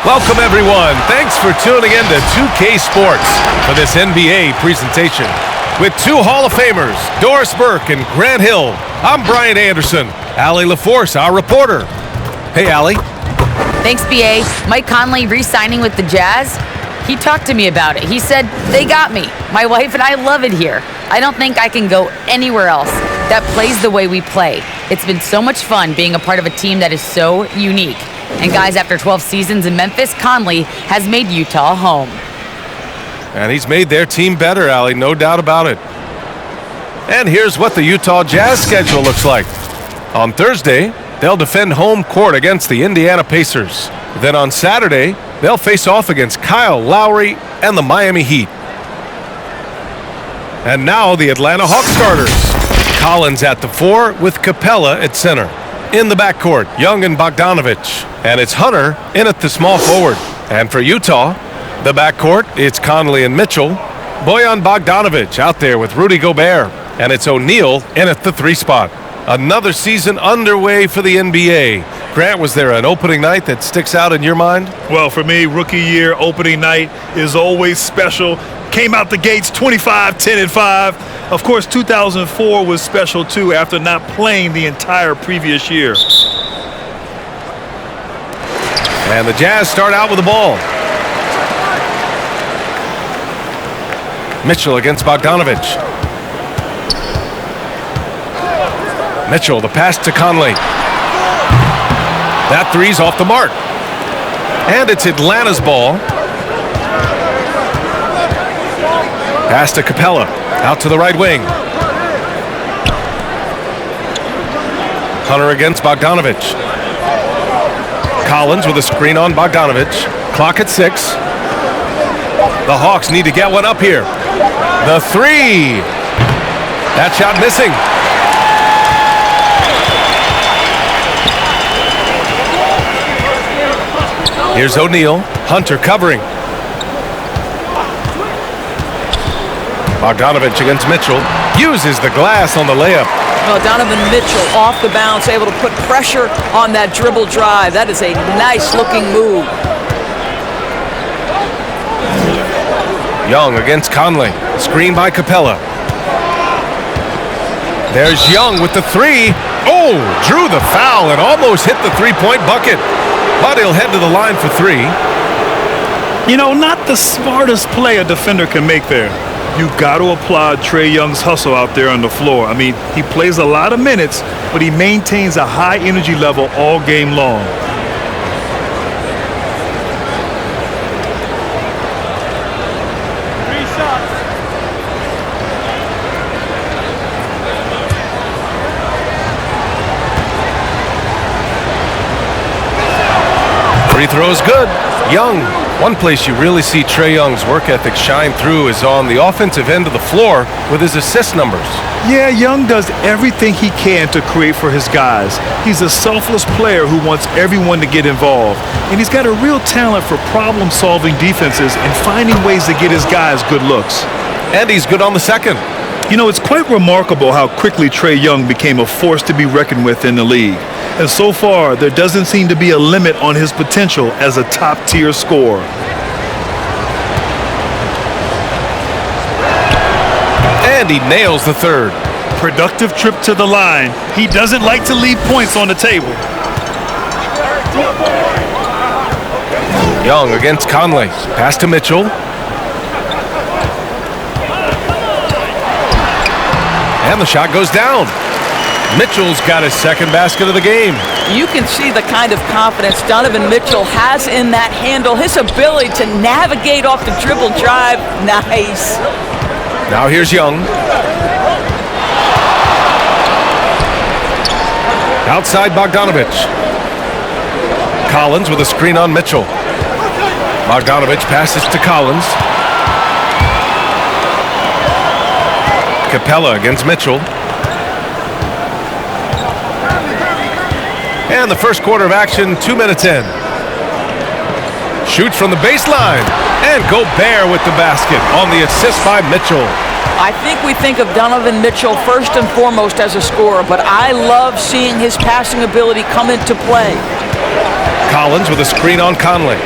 Welcome, everyone. Thanks for tuning in to 2K Sports for this NBA presentation. With two Hall of Famers, Doris Burke and Grant Hill, I'm Brian Anderson. Allie LaForce, our reporter. Hey, Allie. Thanks, BA. Mike Conley re-signing with the Jazz? He talked to me about it. He said, they got me. My wife and I love it here. I don't think I can go anywhere else that plays the way we play. It's been so much fun being a part of a team that is so unique. And guys, after 12 seasons in Memphis, Conley has made Utah home. And he's made their team better, Allie, no doubt about it. And here's what the Utah Jazz schedule looks like. On Thursday, they'll defend home court against the Indiana Pacers. Then on Saturday, they'll face off against Kyle Lowry and the Miami Heat. And now the Atlanta Hawks starters. Collins at the 4 with Capella at center. In the backcourt, Young and Bogdanovich. And it's Hunter in at the small forward. And for Utah, the backcourt, it's Conley and Mitchell. Bojan Bogdanovich out there with Rudy Gobert. And it's O'Neal in at the 3 spot. Another season underway for the NBA. Grant, was there an opening night that sticks out in your mind? Well, for me, rookie year opening night is always special. Came out the gates 25, 10, and 5. Of course, 2004 was special, too, after not playing the entire previous year. And the Jazz start out with the ball. Mitchell against Bogdanovich. Mitchell, the pass to Conley. That three's off the mark. And it's Atlanta's ball. Pass to Capella, out to the right wing. Hunter against Bogdanovich. Collins with a screen on Bogdanovich. Clock at 6. The Hawks need to get one up here. The 3. That shot missing. Here's O'Neal. Hunter covering. Bogdanovich against Mitchell. Uses the glass on the layup. Well, Donovan Mitchell off the bounce, able to put pressure on that dribble drive. That is a nice-looking move. Young against Conley. Screen by Capella. There's Young with the 3. Oh, drew the foul and almost hit the three-point bucket. But he'll head to the line for 3. You know, not the smartest play a defender can make there. You got to applaud Trae Young's hustle out there on the floor. I mean, he plays a lot of minutes, but he maintains a high energy level all game long. Free throw's good. Young. One place you really see Trae Young's work ethic shine through is on the offensive end of the floor with his assist numbers. Yeah, Young does everything he can to create for his guys. He's a selfless player who wants everyone to get involved. And he's got a real talent for problem-solving defenses and finding ways to get his guys good looks. And he's good on the second. You know, it's quite remarkable how quickly Trae Young became a force to be reckoned with in the league. And so far, there doesn't seem to be a limit on his potential as a top-tier scorer. And he nails the 3rd. Productive trip to the line. He doesn't like to leave points on the table. Young against Conley. Pass to Mitchell. And the shot goes down. Mitchell's got his 2nd basket of the game. You can see the kind of confidence Donovan Mitchell has in that handle. His ability to navigate off the dribble drive. Nice. Now here's Young. Outside Bogdanovich. Collins with a screen on Mitchell. Bogdanovich passes to Collins. Capella against Mitchell. And the first quarter of action, 2 minutes in. Shoots from the baseline. And Gobert with the basket on the assist by Mitchell. I think we think of Donovan Mitchell first and foremost as a scorer, but I love seeing his passing ability come into play. Collins with a screen on Conley.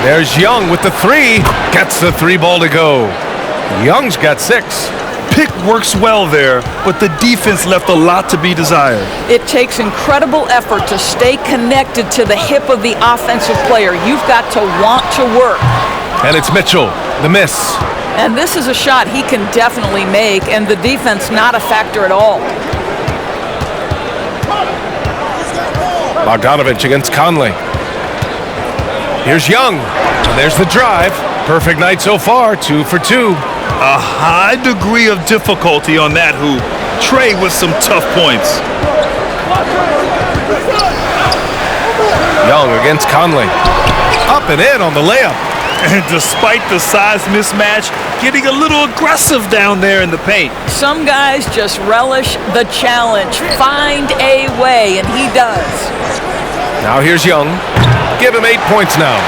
There's Young with the three. Gets the three ball to go. Young's got 6. Pick works well there, but the defense left a lot to be desired. It takes incredible effort to stay connected to the hip of the offensive player. You've got to want to work. And it's Mitchell, the miss. And this is a shot he can definitely make, and the defense not a factor at all. Bogdanovich against Conley. Here's Young. And there's the drive. Perfect night so far, 2 for 2. A high degree of difficulty on that hoop. Trey with some tough points. Young against Conley. Up and in on the layup. And despite the size mismatch, getting a little aggressive down there in the paint. Some guys just relish the challenge. Find a way, and he does. Now here's Young. Give him 8 points now.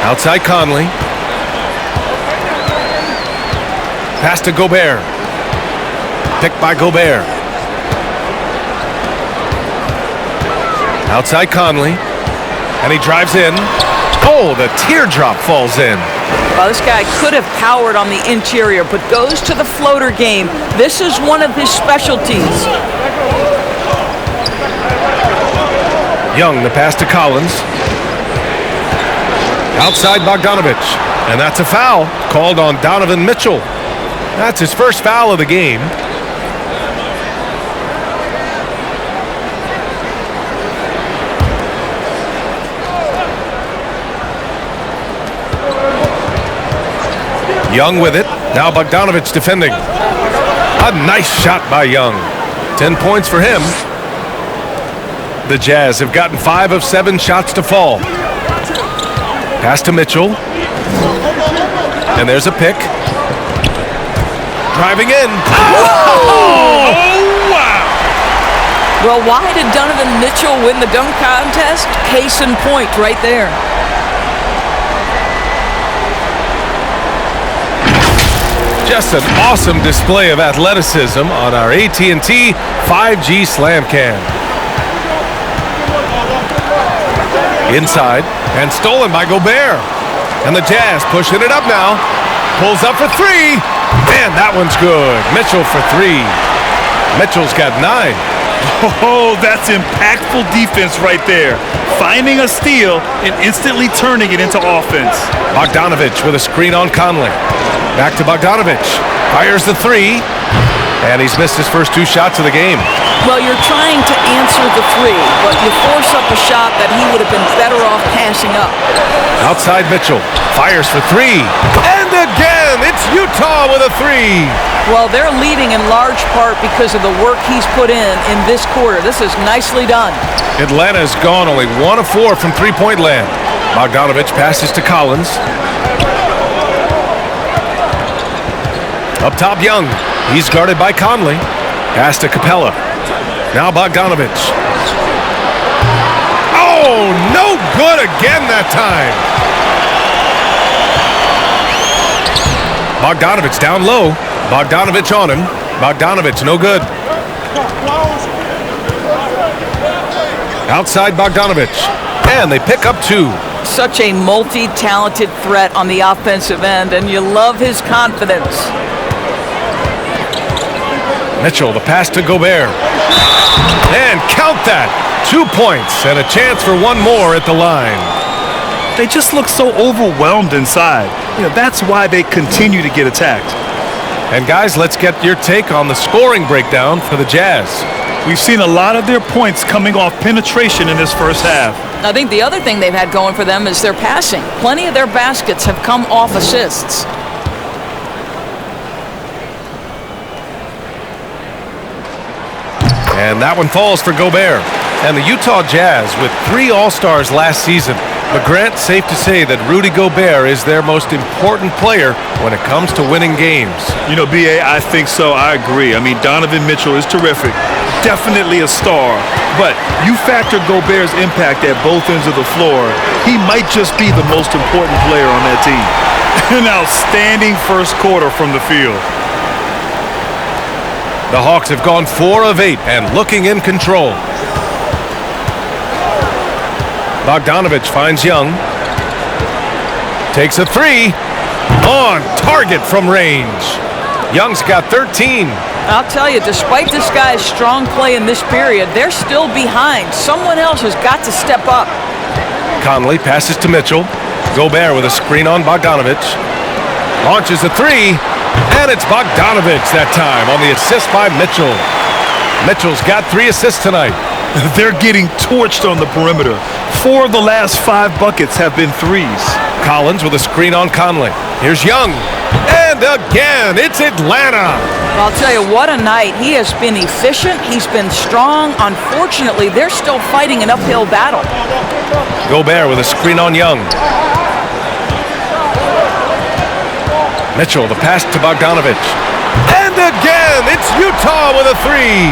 Outside Conley. Pass to Gobert. Picked by Gobert. Outside Conley. And he drives in. Oh, the teardrop falls in. Well, this guy could have powered on the interior, but goes to the floater game. This is one of his specialties. Young, the pass to Collins. Outside Bogdanovich. And that's a foul called on Donovan Mitchell. That's his first foul of the game. Young with it. Now Bogdanovich defending. A nice shot by Young. 10 points for him. The Jazz have gotten 5 of 7 shots to fall. Pass to Mitchell. And there's a pick. Driving in. Oh, wow! Well, why did Donovan Mitchell win the dunk contest? Case in point right there. Just an awesome display of athleticism on our AT&T 5G Slam Cam. Inside, and stolen by Gobert. And the Jazz pushing it up now. Pulls up for 3. Man, that one's good. Mitchell for 3. Mitchell's got 9. Oh, that's impactful defense right there. Finding a steal and instantly turning it into offense. Bogdanovich with a screen on Conley. Back to Bogdanovich. Fires the 3. And he's missed his first 2 shots of the game. Well, you're trying to answer the 3, but you force up a shot that he would have been better off passing up. Outside Mitchell. Fires for 3. And again, it's Utah with a 3. Well, they're leading in large part because of the work he's put in this quarter. This is nicely done. Atlanta's gone only 1 of 4 from three-point land. Bogdanovich passes to Collins. Up top, Young. He's guarded by Conley. Pass to Capella. Now Bogdanovich. Oh, no good again that time. Bogdanovich down low. Bogdanovich on him. Bogdanovich no good. Outside Bogdanovich. And they pick up 2. Such a multi-talented threat on the offensive end, and you love his confidence. Mitchell, the pass to Gobert. And count that. 2 points and a chance for 1 more at the line. They just look so overwhelmed inside. That's why they continue to get attacked. And guys, let's get your take on the scoring breakdown for the Jazz. We've seen a lot of their points coming off penetration in this first half. I think the other thing they've had going for them is their passing. Plenty of their baskets have come off assists. And that one falls for Gobert. And the Utah Jazz with 3 All-Stars last season. But Grant, safe to say that Rudy Gobert is their most important player when it comes to winning games. B.A., I think so. I agree. I mean, Donovan Mitchell is terrific. Definitely a star. But you factor Gobert's impact at both ends of the floor, he might just be the most important player on that team. An outstanding first quarter from the field. The Hawks have gone 4 of 8 and looking in control. Bogdanovich finds Young. Takes a three. On target from range. Young's got 13. I'll tell you, despite this guy's strong play in this period, they're still behind. Someone else has got to step up. Conley passes to Mitchell. Gobert with a screen on Bogdanovich. Launches a three. And it's Bogdanovich that time on the assist by Mitchell. Mitchell's got 3 assists tonight. They're getting torched on the perimeter. 4 of the last 5 buckets have been threes. Collins with a screen on Conley. Here's Young. And again, it's Atlanta. I'll tell you, what a night. He has been efficient. He's been strong. Unfortunately, they're still fighting an uphill battle. Gobert with a screen on Young. Mitchell, the pass to Bogdanovich. And again, it's Utah with a three.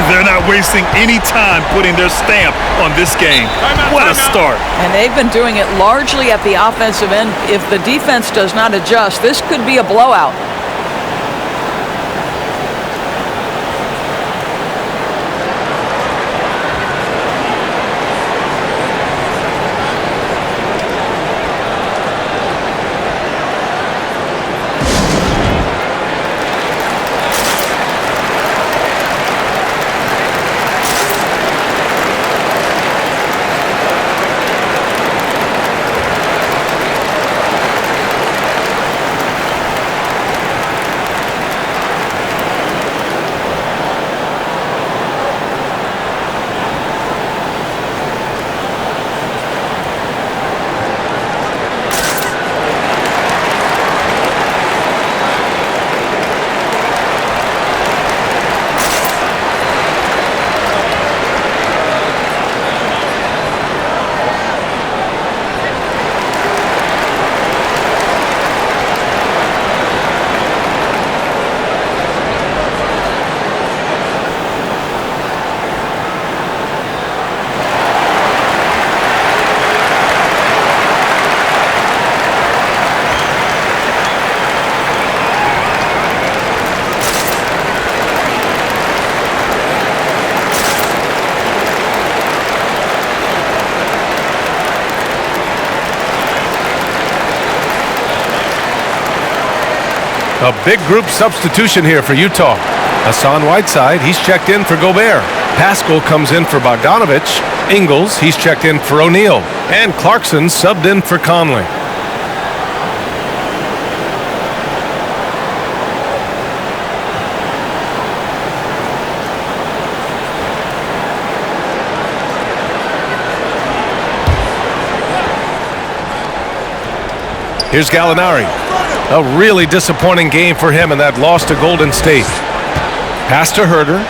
They're not wasting any time putting their stamp on this game. What a start. And they've been doing it largely at the offensive end. If the defense does not adjust, this could be a blowout. A big group substitution here for Utah. Hassan Whiteside, he's checked in for Gobert. Pascal comes in for Bogdanovich. Ingles, he's checked in for O'Neal. And Clarkson subbed in for Conley. Here's Gallinari. A really disappointing game for him in that loss to Golden State. Pass to Herter.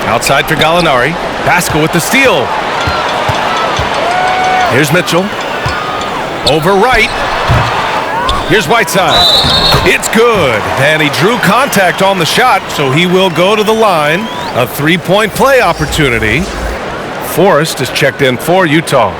Outside for Gallinari. Pascal with the steal. Here's Mitchell. Over right. Here's Whiteside. It's good. And he drew contact on the shot, so he will go to the line. A three-point play opportunity. Forrest is checked in for Utah.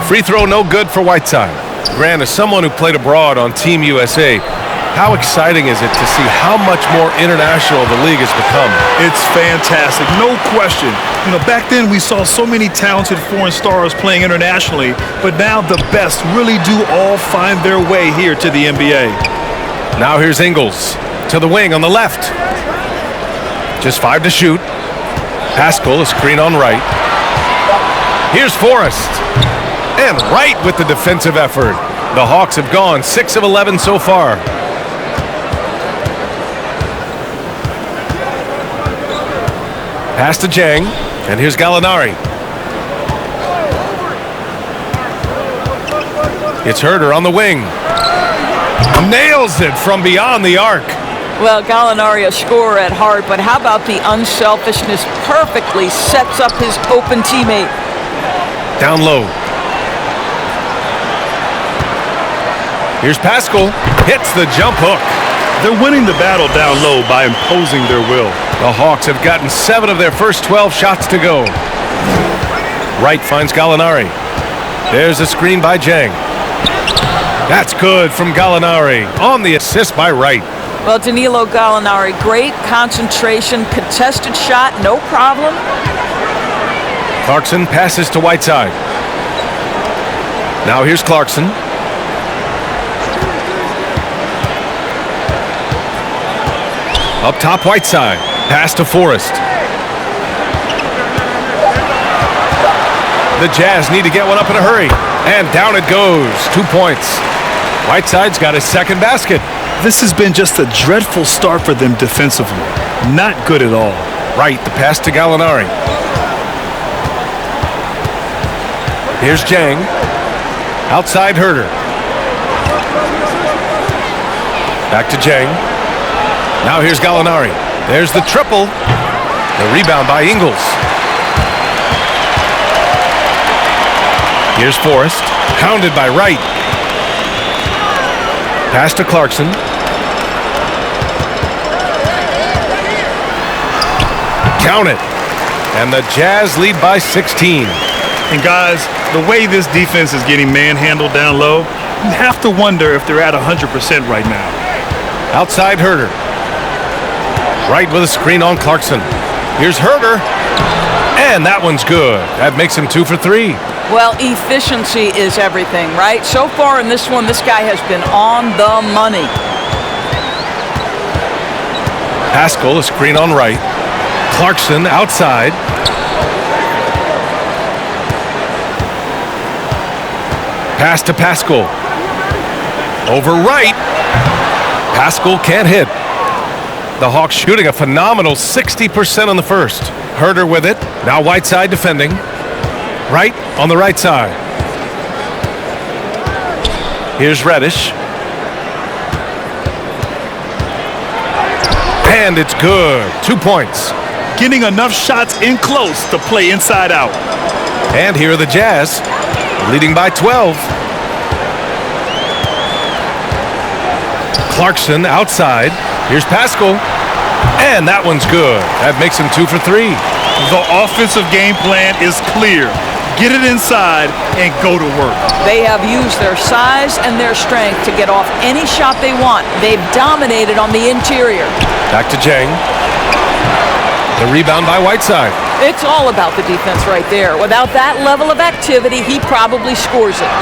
Free throw no good for Whiteside. Grant, as someone who played abroad on Team USA, how exciting is it to see how much more international the league has become? It's fantastic, no question. You know, back then we saw so many talented foreign stars playing internationally, but now the best really do all find their way here to the NBA. Now here's Ingles to the wing on the left. Just 5 to shoot. Pascal, a screen on right. Here's Forrest. And right with the defensive effort. The Hawks have gone 6 of 11 so far. Pass to Jang, and here's Gallinari. It's Herter on the wing. Nails it from beyond the arc. Well, Gallinari, a scorer at heart, but how about the unselfishness? Perfectly sets up his open teammate. Down low. Here's Pascal. Hits the jump hook. They're winning the battle down low by imposing their will. The Hawks have gotten 7 of their first 12 shots to go. Wright finds Gallinari. There's a screen by Jang. That's good from Gallinari on the assist by Wright. Well, Danilo Gallinari, great concentration, contested shot, no problem. Clarkson passes to Whiteside. Now here's Clarkson. Up top, Whiteside. Pass to Forrest. The Jazz need to get one up in a hurry. And down it goes. 2 points. Whiteside's got his second basket. This has been just a dreadful start for them defensively. Not good at all. Wright, the pass to Gallinari. Here's Jang. Outside Herter. Back to Jang. Now here's Gallinari. There's the triple. The rebound by Ingles. Here's Forrest. Pounded by Wright. Pass to Clarkson. Count it. And the Jazz lead by 16. And guys, the way this defense is getting manhandled down low, you have to wonder if they're at 100% right now. Outside Herter. Wright with a screen on Clarkson. Here's Herter. And that one's good. That makes him 2 for 3. Well, efficiency is everything, right? So far in this one, this guy has been on the money. Pascal, a screen on Wright. Clarkson outside. Pass to Pascal. Over Wright. Pascal can't hit. The Hawks shooting a phenomenal 60% on the first. Herter with it. Now Whiteside defending. Wright on the right side. Here's Reddish. And it's good. 2 points. Getting enough shots in close to play inside out. And here are the Jazz, leading by 12. Clarkson outside. Here's Pascal. And that one's good. That makes him 2 for 3. The offensive game plan is clear. Get it inside and go to work. They have used their size and their strength to get off any shot they want. They've dominated on the interior. Back to Jang. The rebound by Whiteside. It's all about the defense right there. Without that level of activity, he probably scores it.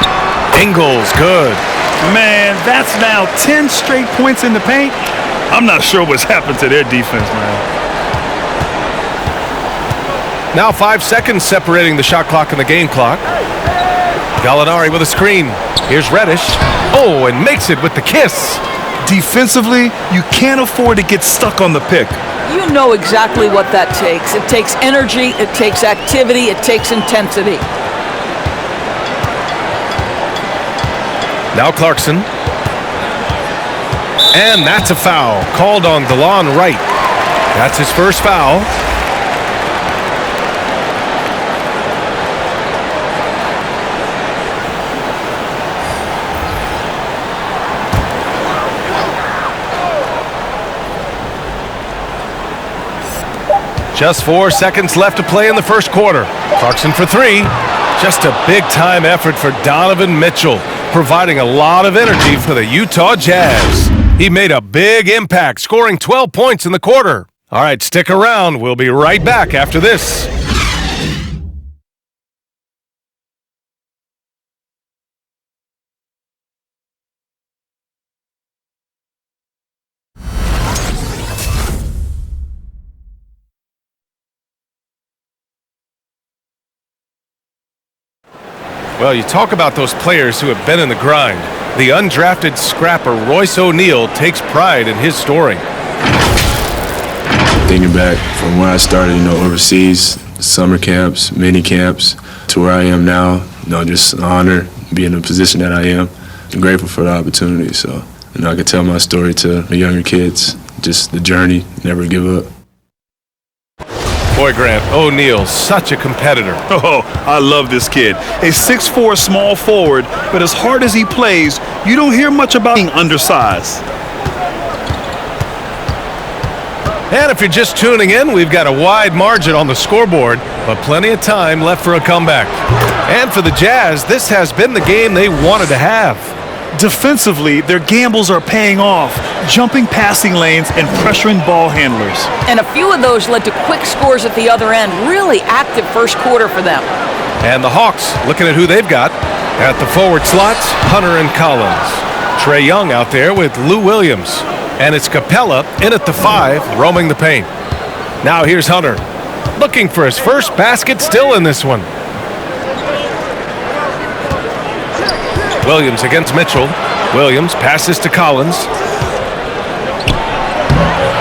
Ingles, good. Man, that's now 10 straight points in the paint. I'm not sure what's happened to their defense, man. Now 5 seconds separating the shot clock and the game clock. Gallinari with a screen. Here's Reddish. Oh, and makes it with the kiss. Defensively, you can't afford to get stuck on the pick. You know exactly what that takes. It takes energy, it takes activity, it takes intensity. Now Clarkson. And that's a foul called on DeLon Wright. That's his first foul. Just 4 seconds left to play in the first quarter. Clarkson for 3. Just a big-time effort for Donovan Mitchell, providing a lot of energy for the Utah Jazz. He made a big impact, scoring 12 points in the quarter. All right, stick around. We'll be right back after this. Well, you talk about those players who have been in the grind. The undrafted scrapper Royce O'Neal takes pride in his story. Thinking back from where I started, overseas, summer camps, mini camps, to where I am now, just an honor being in the position that I am. I'm grateful for the opportunity. So, I can tell my story to the younger kids, just the journey, never give up. Boy, Grant, O'Neal, such a competitor. Oh, I love this kid. A 6'4" small forward, but as hard as he plays, you don't hear much about being undersized. And if you're just tuning in, we've got a wide margin on the scoreboard, but plenty of time left for a comeback. And for the Jazz, this has been the game they wanted to have. Defensively, their gambles are paying off, jumping passing lanes and pressuring ball handlers. And a few of those led to quick scores at the other end. Really active first quarter for them. And the Hawks, looking at who they've got. At the forward slots, Hunter and Collins. Trae Young out there with Lou Williams. And it's Capella in at the 5, roaming the paint. Now here's Hunter, looking for his first basket, still in this one. Williams against Mitchell. Williams passes to Collins.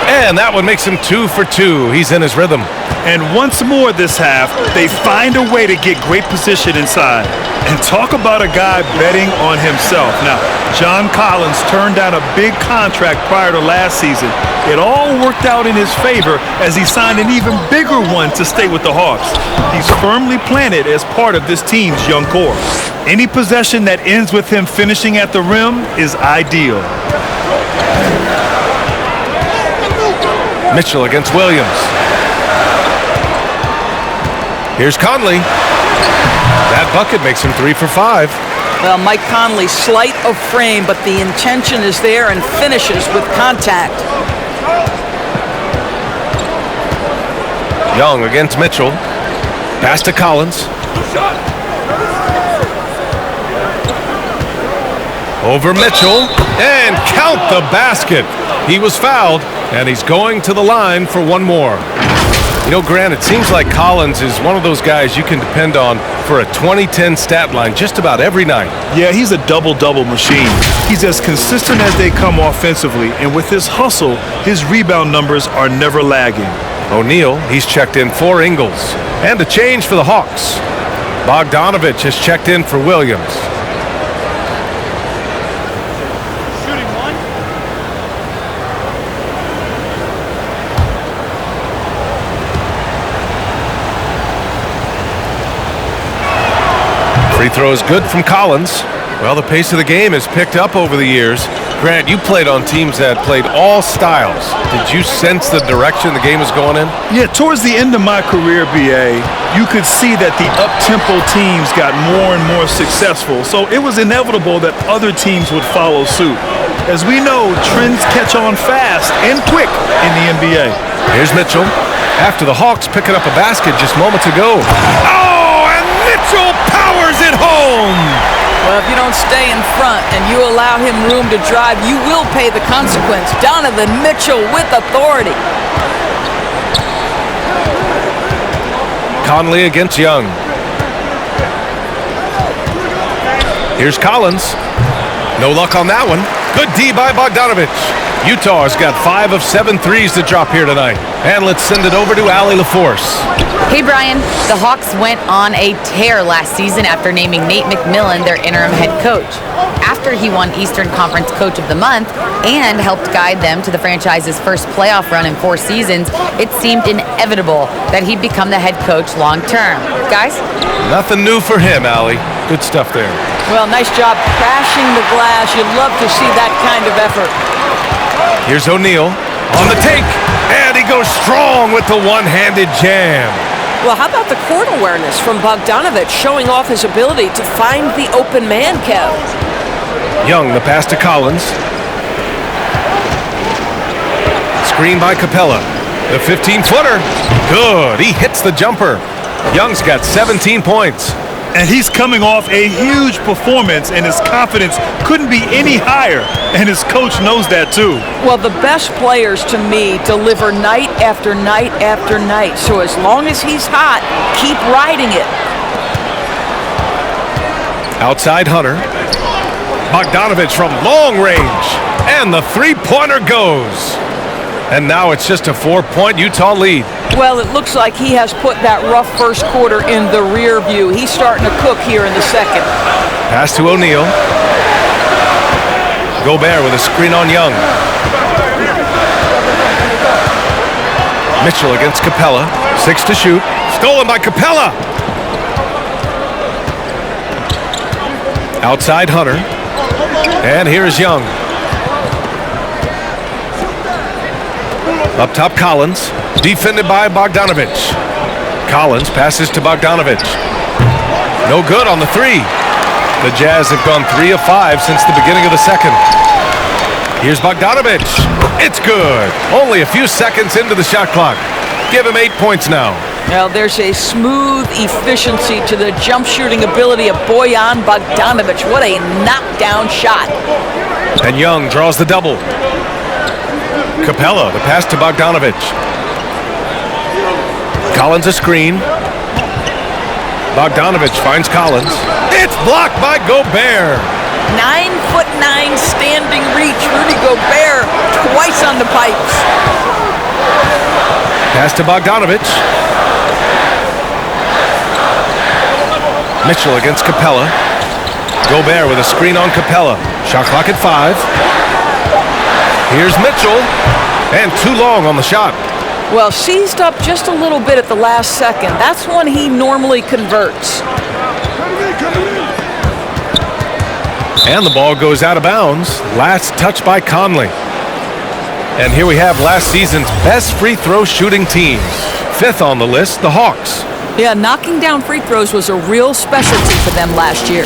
And that one makes him 2 for 2. He's in his rhythm. And once more this half, they find a way to get great position inside. And talk about a guy betting on himself. Now, John Collins turned down a big contract prior to last season. It all worked out in his favor as he signed an even bigger one to stay with the Hawks. He's firmly planted as part of this team's young core. Any possession that ends with him finishing at the rim is ideal. Mitchell against Williams. Here's Conley. That bucket makes him 3 for 5. Well, Mike Conley, slight of frame, but the intention is there and finishes with contact. Young against Mitchell. Pass to Collins. Over Mitchell. And count the basket. He was fouled, and he's going to the line for one more. You know, Grant, it seems like Collins is one of those guys you can depend on for a 2010 stat line just about every night. Yeah, he's a double-double machine. He's as consistent as they come offensively, and with his hustle, his rebound numbers are never lagging. O'Neal, he's checked in for Ingles. And a change for the Hawks. Bogdanovich has checked in for Williams. Free throw is good from Collins. Well, the pace of the game has picked up over the years. Grant, you played on teams that played all styles. Did you sense the direction the game was going in? Yeah, towards the end of my career, BA, you could see that the up-tempo teams got more and more successful, so it was inevitable that other teams would follow suit. As we know, trends catch on fast and quick in the NBA. Here's Mitchell. After the Hawks picking up a basket just moments ago. Oh, and Mitchell powers it home! Well, if you don't stay in front and you allow him room to drive, you will pay the consequence. Donovan Mitchell with authority. Conley against Young. Here's Collins. No luck on that one. Good D by Bogdanovich. Utah has got 5 of 7 threes to drop here tonight. And let's send it over to Allie LaForce. Hey, Brian. The Hawks went on a tear last season after naming Nate McMillan their interim head coach. After he won Eastern Conference Coach of the Month and helped guide them to the franchise's first playoff run in 4 seasons, it seemed inevitable that he'd become the head coach long term. Guys? Nothing new for him, Allie. Good stuff there. Well, nice job crashing the glass. You'd love to see that kind of effort. Here's O'Neal on the take, and he goes strong with the one-handed jam. Well, how about the court awareness from Bogdanovich showing off his ability to find the open man, Kev? Young, the pass to Collins. Screen by Capella. The 15-footer. Good. He hits the jumper. Young's got 17 points. And he's coming off a huge performance, and his confidence couldn't be any higher, and his coach knows that too. Well, the best players to me deliver night after night after night. So as long as he's hot, keep riding it. Outside Hunter. Bogdanovich from long range. And the three-pointer goes. And now it's just a 4-point Utah lead. Well, it looks like he has put that rough first quarter in the rear view. He's starting to cook here in the second. Pass to O'Neal. Gobert with a screen on Young. Mitchell against Capella. 6 to shoot. Stolen by Capella. Outside Hunter. And here's Young. Up top Collins. Defended by Bogdanovich. Collins passes to Bogdanovich. No good on the three. The Jazz have gone 3 of 5 since the beginning of the second. Here's Bogdanovich. It's good. Only a few seconds into the shot clock. Give him 8 points now. Well, there's a smooth efficiency to the jump shooting ability of Bojan Bogdanovich. What a knockdown shot. And Young draws the double. Capella, the pass to Bogdanovich. Collins a screen. Bogdanovich finds Collins. It's blocked by Gobert. 9'9" standing reach. Rudy Gobert twice on the pipes. Pass to Bogdanovich. Mitchell against Capella. Gobert with a screen on Capella. Shot clock at 5. Here's Mitchell. And too long on the shot. Well, seized up just a little bit at the last second. That's when he normally converts. And the ball goes out of bounds. Last touch by Conley. And here we have last season's best free throw shooting teams. 5th on the list, the Hawks. Yeah, knocking down free throws was a real specialty for them last year.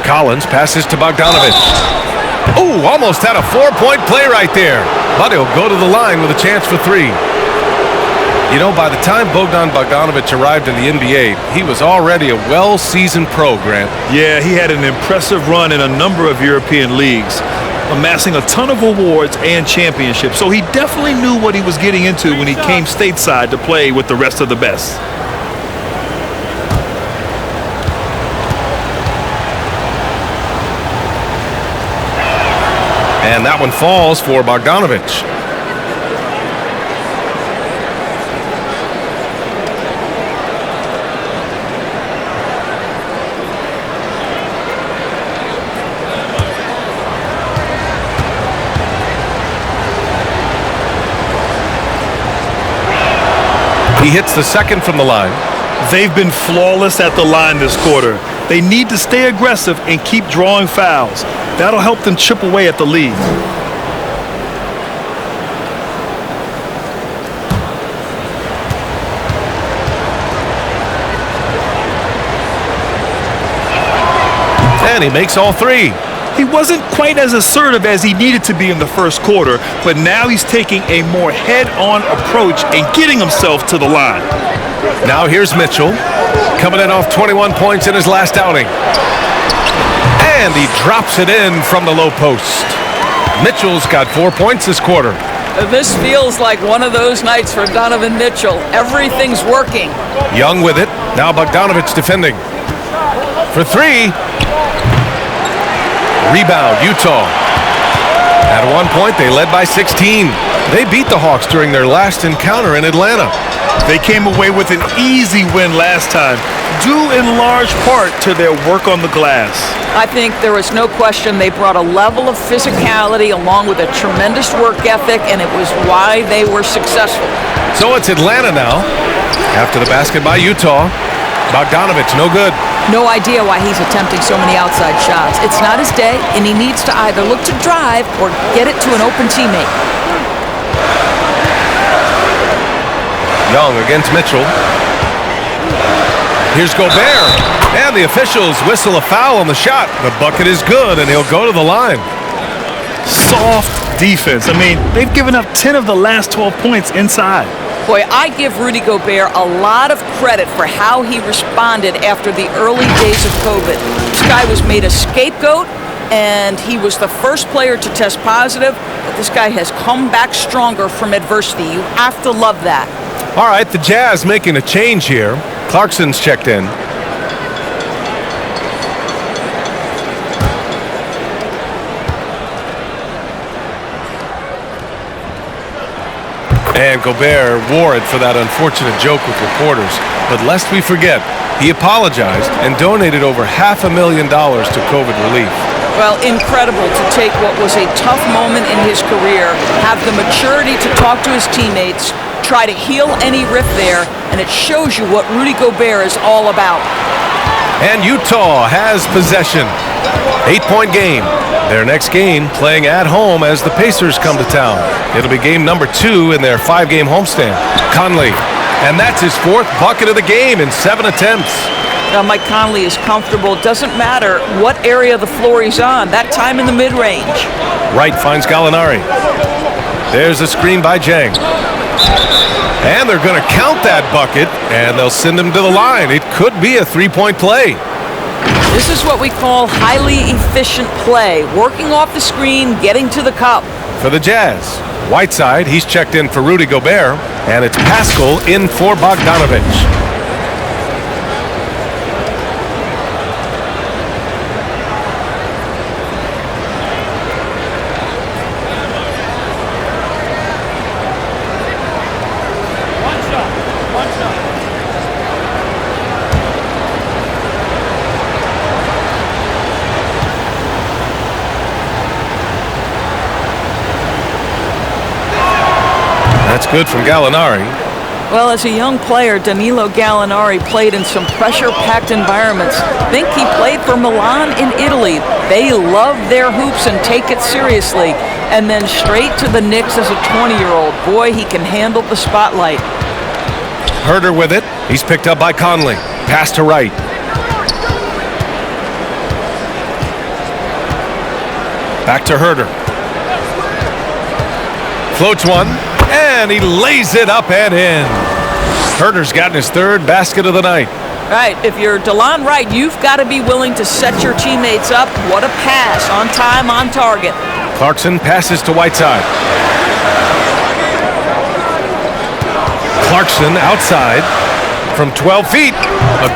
Collins passes to Bogdanovich. Ooh, almost had a 4-point play right there. But he'll go to the line with a chance for 3. You know, by the time Bogdan Bogdanovich arrived in the NBA, he was already a well-seasoned pro, Grant. Yeah, he had an impressive run in a number of European leagues, amassing a ton of awards and championships. So he definitely knew what he was getting into when he came stateside to play with the rest of the best. And that one falls for Bogdanovich. He hits the second from the line. They've been flawless at the line this quarter. They need to stay aggressive and keep drawing fouls. That'll help them chip away at the lead. And he makes all 3. He wasn't quite as assertive as he needed to be in the first quarter, but now he's taking a more head-on approach and getting himself to the line. Now here's Mitchell, coming in off 21 points in his last outing. And he drops it in from the low post. Mitchell's got 4 points this quarter. This feels like one of those nights for Donovan Mitchell. Everything's working. Young with it. Now Bogdanovich defending. For 3. Rebound, Utah. At one point, they led by 16. They beat the Hawks during their last encounter in Atlanta. They came away with an easy win last time, due in large part to their work on the glass. I think there was no question they brought a level of physicality along with a tremendous work ethic, and it was why they were successful. So it's Atlanta now. After the basket by Utah, Bogdanovich, no good. No idea why he's attempting so many outside shots. It's not his day, and he needs to either look to drive or get it to an open teammate. Young against Mitchell. Here's Gobert. And the officials whistle a foul on the shot. The bucket is good, and he'll go to the line. Soft defense. I mean, they've given up 10 of the last 12 points inside. Boy, I give Rudy Gobert a lot of credit for how he responded after the early days of COVID. This guy was made a scapegoat, and he was the first player to test positive. But this guy has come back stronger from adversity. You have to love that. All right, the Jazz making a change here. Clarkson's checked in. And Gobert wore it for that unfortunate joke with reporters. But lest we forget, he apologized and donated over $500,000 to COVID relief. Well, incredible to take what was a tough moment in his career, have the maturity to talk to his teammates, try to heal any rift there, and it shows you what Rudy Gobert is all about. And Utah has possession. 8-point game. Their next game playing at home as the Pacers come to town. It'll be game number 2 in their 5-game homestand. Conley, and that's his 4th bucket of the game in 7 attempts. Now, Mike Conley is comfortable. It doesn't matter what area of the floor he's on. That time in the mid-range. Wright finds Gallinari. There's a screen by Jang. And they're going to count that bucket, and they'll send him to the line. It could be a 3-point play. This is what we call highly efficient play. Working off the screen, getting to the cup. For the Jazz, Whiteside, he's checked in for Rudy Gobert, and it's Pascal in for Bogdanovich. That's good from Gallinari. Well, as a young player, Danilo Gallinari played in some pressure-packed environments. Think he played for Milan in Italy. They love their hoops and take it seriously. And then straight to the Knicks as a 20-year-old. Boy, he can handle the spotlight. Herder with it. He's picked up by Conley. Pass to Wright. Back to Herder. Floats one. And he lays it up and in. Herder's gotten his 3rd basket of the night. Right, if you're DeLon Wright, you've got to be willing to set your teammates up. What a pass, on time, on target. Clarkson passes to Whiteside. Clarkson outside from 12 feet.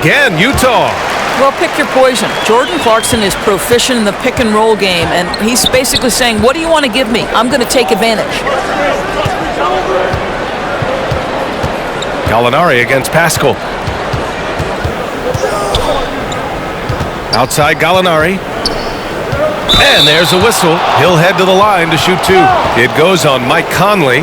Again, Utah. Well, pick your poison. Jordan Clarkson is proficient in the pick and roll game, and he's basically saying, what do you want to give me? I'm going to take advantage. Gallinari against Pascal. Outside Gallinari. And there's a whistle. He'll head to the line to shoot 2. It goes on Mike Conley.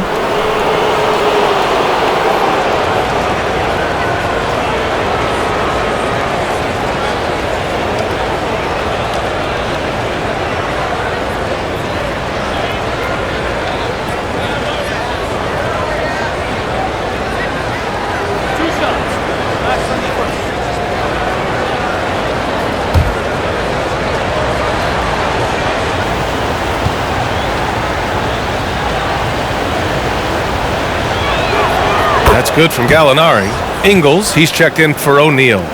That's good from Gallinari. Ingles, he's checked in for O'Neal.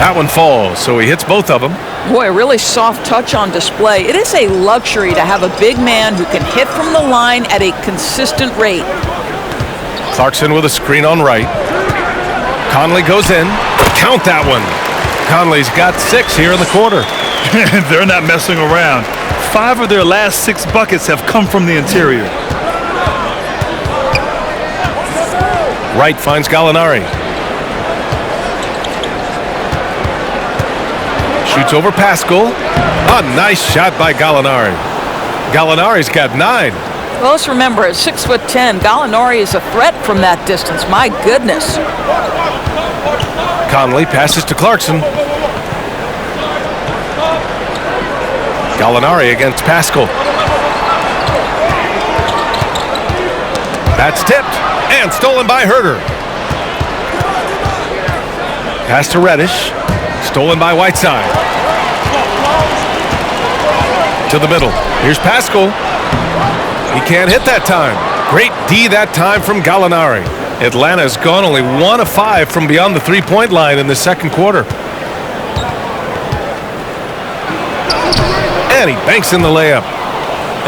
That one falls, so he hits both of them. Boy, a really soft touch on display. It is a luxury to have a big man who can hit from the line at a consistent rate. Clarkson with a screen on Wright. Conley goes in. Count that one. Conley's got 6 here in the quarter. They're not messing around. 5 of their last 6 buckets have come from the interior. Wright finds Gallinari. Shoots over Pascal. A nice shot by Gallinari. Gallinari's got 9. Well, let's remember, at 6'10", Gallinari is a threat from that distance. My goodness. Conley passes to Clarkson. Gallinari against Pascal. That's tipped and stolen by Herder. Pass to Reddish. Stolen by Whiteside. To the middle. Here's Pascal. He can't hit that time. Great D that time from Gallinari. Atlanta's gone only 1 of 5 from beyond the three-point line in the second quarter. And he banks in the layup.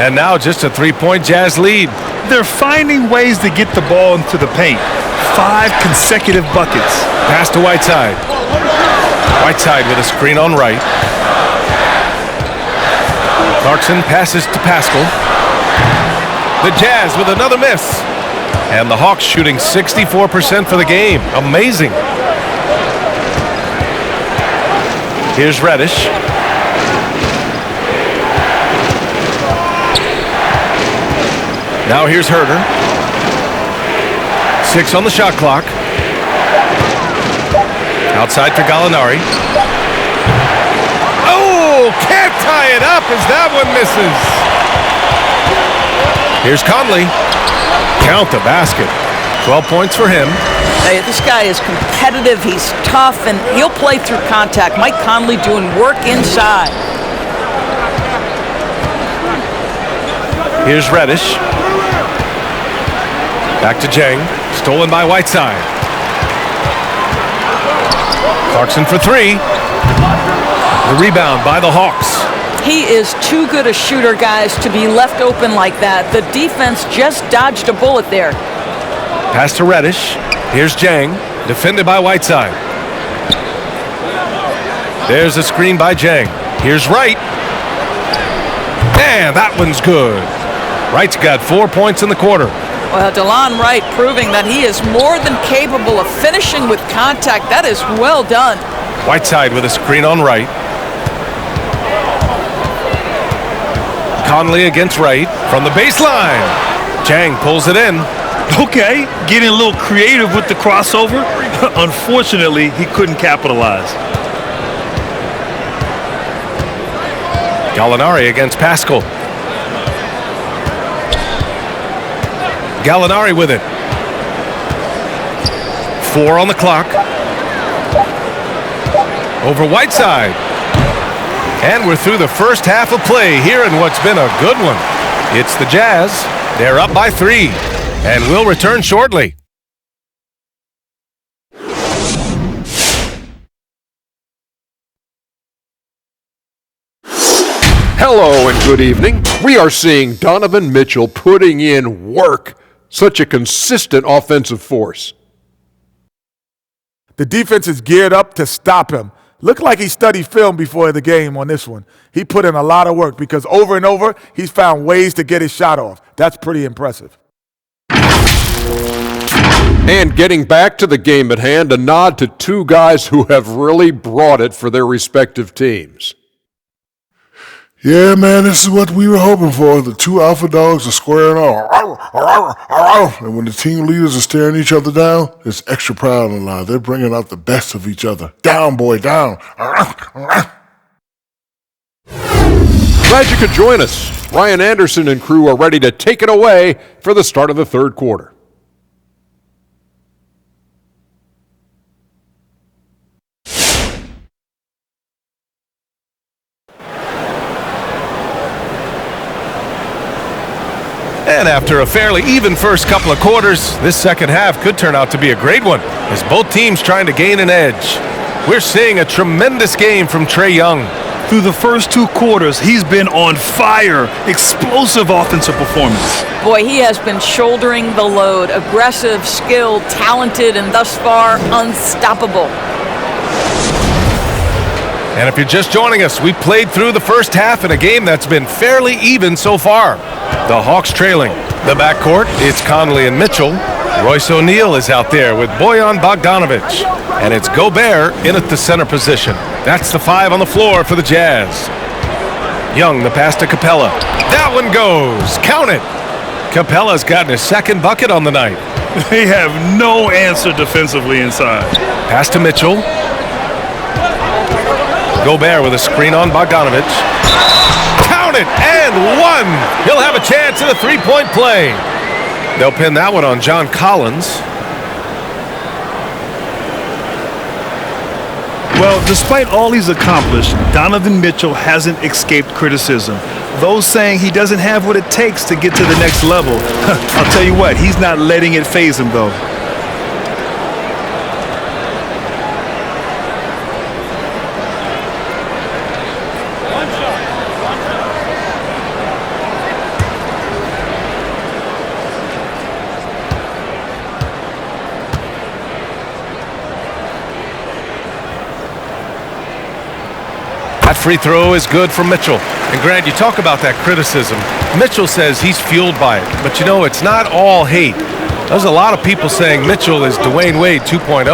And now just a three-point Jazz lead. They're finding ways to get the ball into the paint. 5 consecutive buckets. Pass to Whiteside. Whiteside with a screen on right. Clarkson passes to Pascal. The Jazz with another miss. And the Hawks shooting 64% for the game. Amazing. Here's Reddish. Now here's Herter. 6 on the shot clock. Outside for Gallinari. Oh, can't tie it up as that one misses. Here's Conley. Count the basket. 12 points for him. Hey, this guy is competitive. He's tough, and he'll play through contact. Mike Conley doing work inside. Here's Reddish. Back to Jang. Stolen by Whiteside. Clarkson for 3. The rebound by the Hawks. He is too good a shooter, guys, to be left open like that. The defense just dodged a bullet there. Pass to Reddish. Here's Jang. Defended by Whiteside. There's a screen by Jang. Here's Wright. And that one's good. Wright's got 4 points in the quarter. Well, DeLon Wright proving that he is more than capable of finishing with contact. That is well done. Whiteside with a screen on Wright. Conley against Wright from the baseline. Jang pulls it in. Okay, getting a little creative with the crossover. Unfortunately, he couldn't capitalize. Gallinari against Pascal. Gallinari with it. 4 on the clock. Over Whiteside. And we're through the first half of play here in what's been a good one. It's the Jazz. They're up by 3. And we'll return shortly. Hello and good evening. We are seeing Donovan Mitchell putting in work. Such a consistent offensive force. The defense is geared up to stop him. Looked like he studied film before the game on this one. He put in a lot of work because over and over, he's found ways to get his shot off. That's pretty impressive. And getting back to the game at hand, a nod to 2 guys who have really brought it for their respective teams. Yeah, man, this is what we were hoping for. The 2 alpha dogs are squaring off. And when the team leaders are staring each other down, there's extra pride in line. They're bringing out the best of each other. Down, boy, down. Glad you could join us. Ryan Anderson and crew are ready to take it away for the start of the third quarter. And after a fairly even first couple of quarters, this second half could turn out to be a great one as both teams trying to gain an edge. We're seeing a tremendous game from Trae Young. Through the first 2 quarters, he's been on fire. Explosive offensive performance. Boy, he has been shouldering the load. Aggressive, skilled, talented, and thus far, unstoppable. And if you're just joining us, we played through the first half in a game that's been fairly even so far. The Hawks trailing. The backcourt, it's Conley and Mitchell. Royce O'Neal is out there with Bojan Bogdanovic. And it's Gobert in at the center position. That's the 5 on the floor for the Jazz. Young, the pass to Capella. That one goes. Count it. Capella's gotten his second bucket on the night. They have no answer defensively inside. Pass to Mitchell. Gobert with a screen on Bogdanovic. Count it, and 1. He'll have a chance in a three-point play. They'll pin that one on John Collins. Well, despite all he's accomplished, Donovan Mitchell hasn't escaped criticism. Those saying he doesn't have what it takes to get to the next level. I'll tell you what, he's not letting it faze him, though. free throw is good from Mitchell. And Grant, you talk about that criticism. Mitchell says he's fueled by it. But you know, it's not all hate. There's a lot of people saying Mitchell is Dwayne Wade 2.0.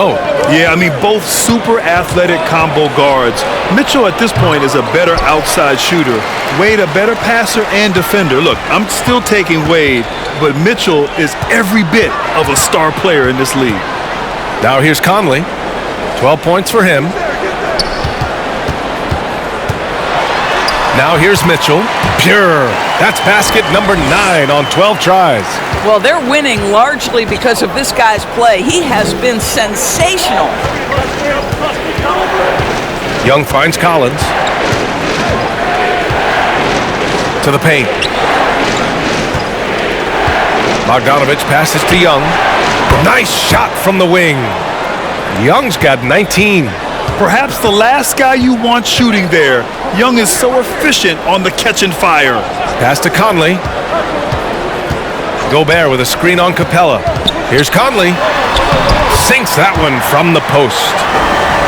Yeah, I mean, both super athletic combo guards. Mitchell at this point is a better outside shooter. Wade a better passer and defender. Look, I'm still taking Wade, but Mitchell is every bit of a star player in this league. Now here's Conley. 12 points for him. Now here's Mitchell. Pure. That's basket number 9 on 12 tries. Well, they're winning largely because of this guy's play. He has been sensational. Young finds Collins. To the paint. Bogdanovich passes to Young. Nice shot from the wing. Young's got 19. Perhaps the last guy you want shooting there. Young is so efficient on the catch and fire. Pass to Conley. Gobert with a screen on Capella. Here's Conley. Sinks that one from the post.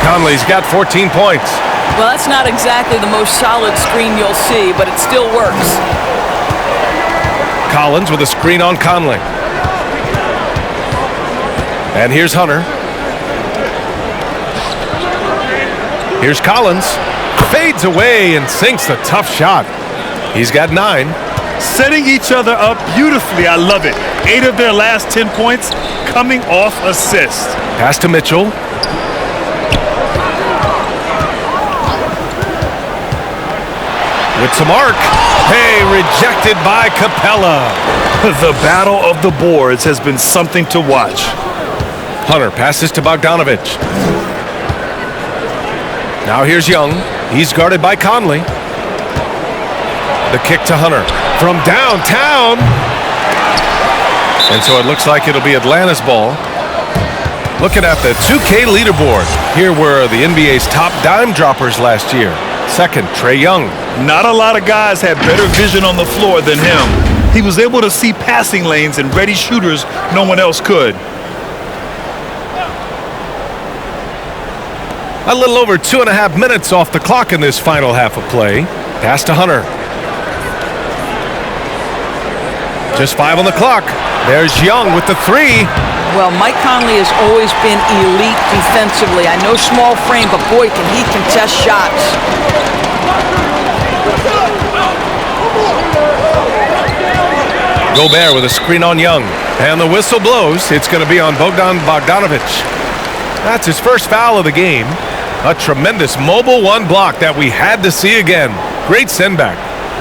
Conley's got 14 points. Well, that's not exactly the most solid screen you'll see, but it still works. Collins with a screen on Conley. And here's Hunter. Here's Collins. Fades away and sinks a tough shot. He's got 9. Setting each other up beautifully. I love it. 8 of their last 10 points coming off assists. Pass to Mitchell. With some arc. Hey, rejected by Capella. The battle of the boards has been something to watch. Hunter passes to Bogdanovich. Now here's Young. He's guarded by Conley. The kick to Hunter from downtown. And so it looks like it'll be Atlanta's ball. Looking at the 2K leaderboard. Here were the NBA's top dime droppers last year. Second, Trae Young. Not a lot of guys had better vision on the floor than him. He was able to see passing lanes and ready shooters no one else could. A little over 2.5 minutes off the clock in this final half of play. Pass to Hunter. Just 5 on the clock. There's Young with the 3. Well, Mike Conley has always been elite defensively. I know small frame, but boy, can he contest shots. Gobert with a screen on Young. And the whistle blows. It's going to be on Bogdanovich. That's his first foul of the game. A tremendous mobile 1 block that we had to see again. Great send back.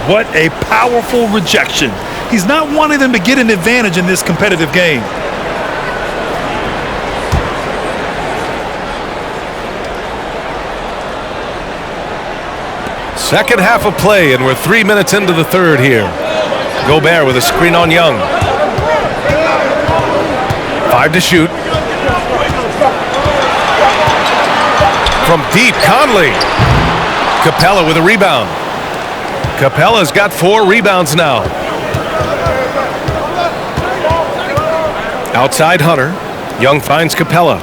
What a powerful rejection. He's not wanting them to get an advantage in this competitive game. Second half of play, and we're 3 minutes into the third here. Gobert with a screen on Young. 5 to shoot. From deep, Conley. Capella with a rebound. Capella's got 4 rebounds now. Outside Hunter. Young finds Capella.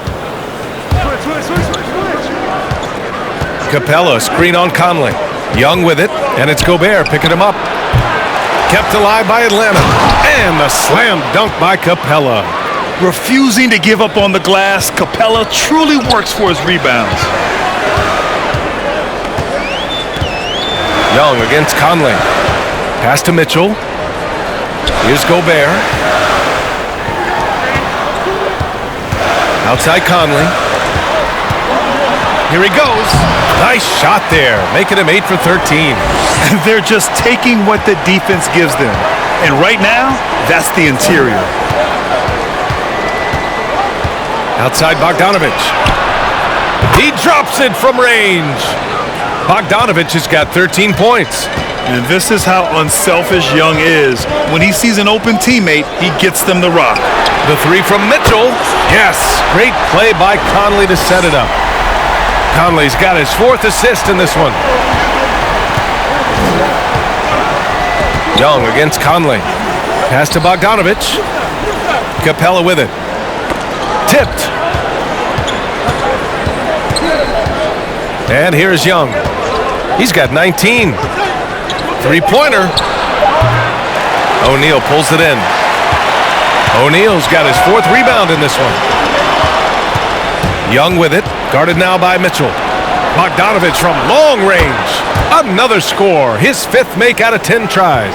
Capella, screen on Conley. Young with it, and it's Gobert picking him up. Kept alive by Atlanta. And the slam dunk by Capella. Refusing to give up on the glass, Capella truly works for his rebounds. Young against Conley. Pass to Mitchell. Here's Gobert. Outside Conley. Here he goes. Nice shot there, making him 8 for 13. They're just taking what the defense gives them. And right now, that's the interior. Outside Bogdanovich. He drops it from range. Bogdanovich has got 13 points. And this is how unselfish Young is. When he sees an open teammate, he gets them the rock. The 3 from Mitchell. Yes, great play by Conley to set it up. Conley's got his 4th assist in this one. Young against Conley. Pass to Bogdanovich. Capella with it. Tipped. And here's Young. He's got 19. Three-pointer. O'Neal pulls it in. O'Neal's got his 4th rebound in this one. Young with it, guarded now by Mitchell. Bogdanovich from long range. Another score, his 5th make out of 10 tries.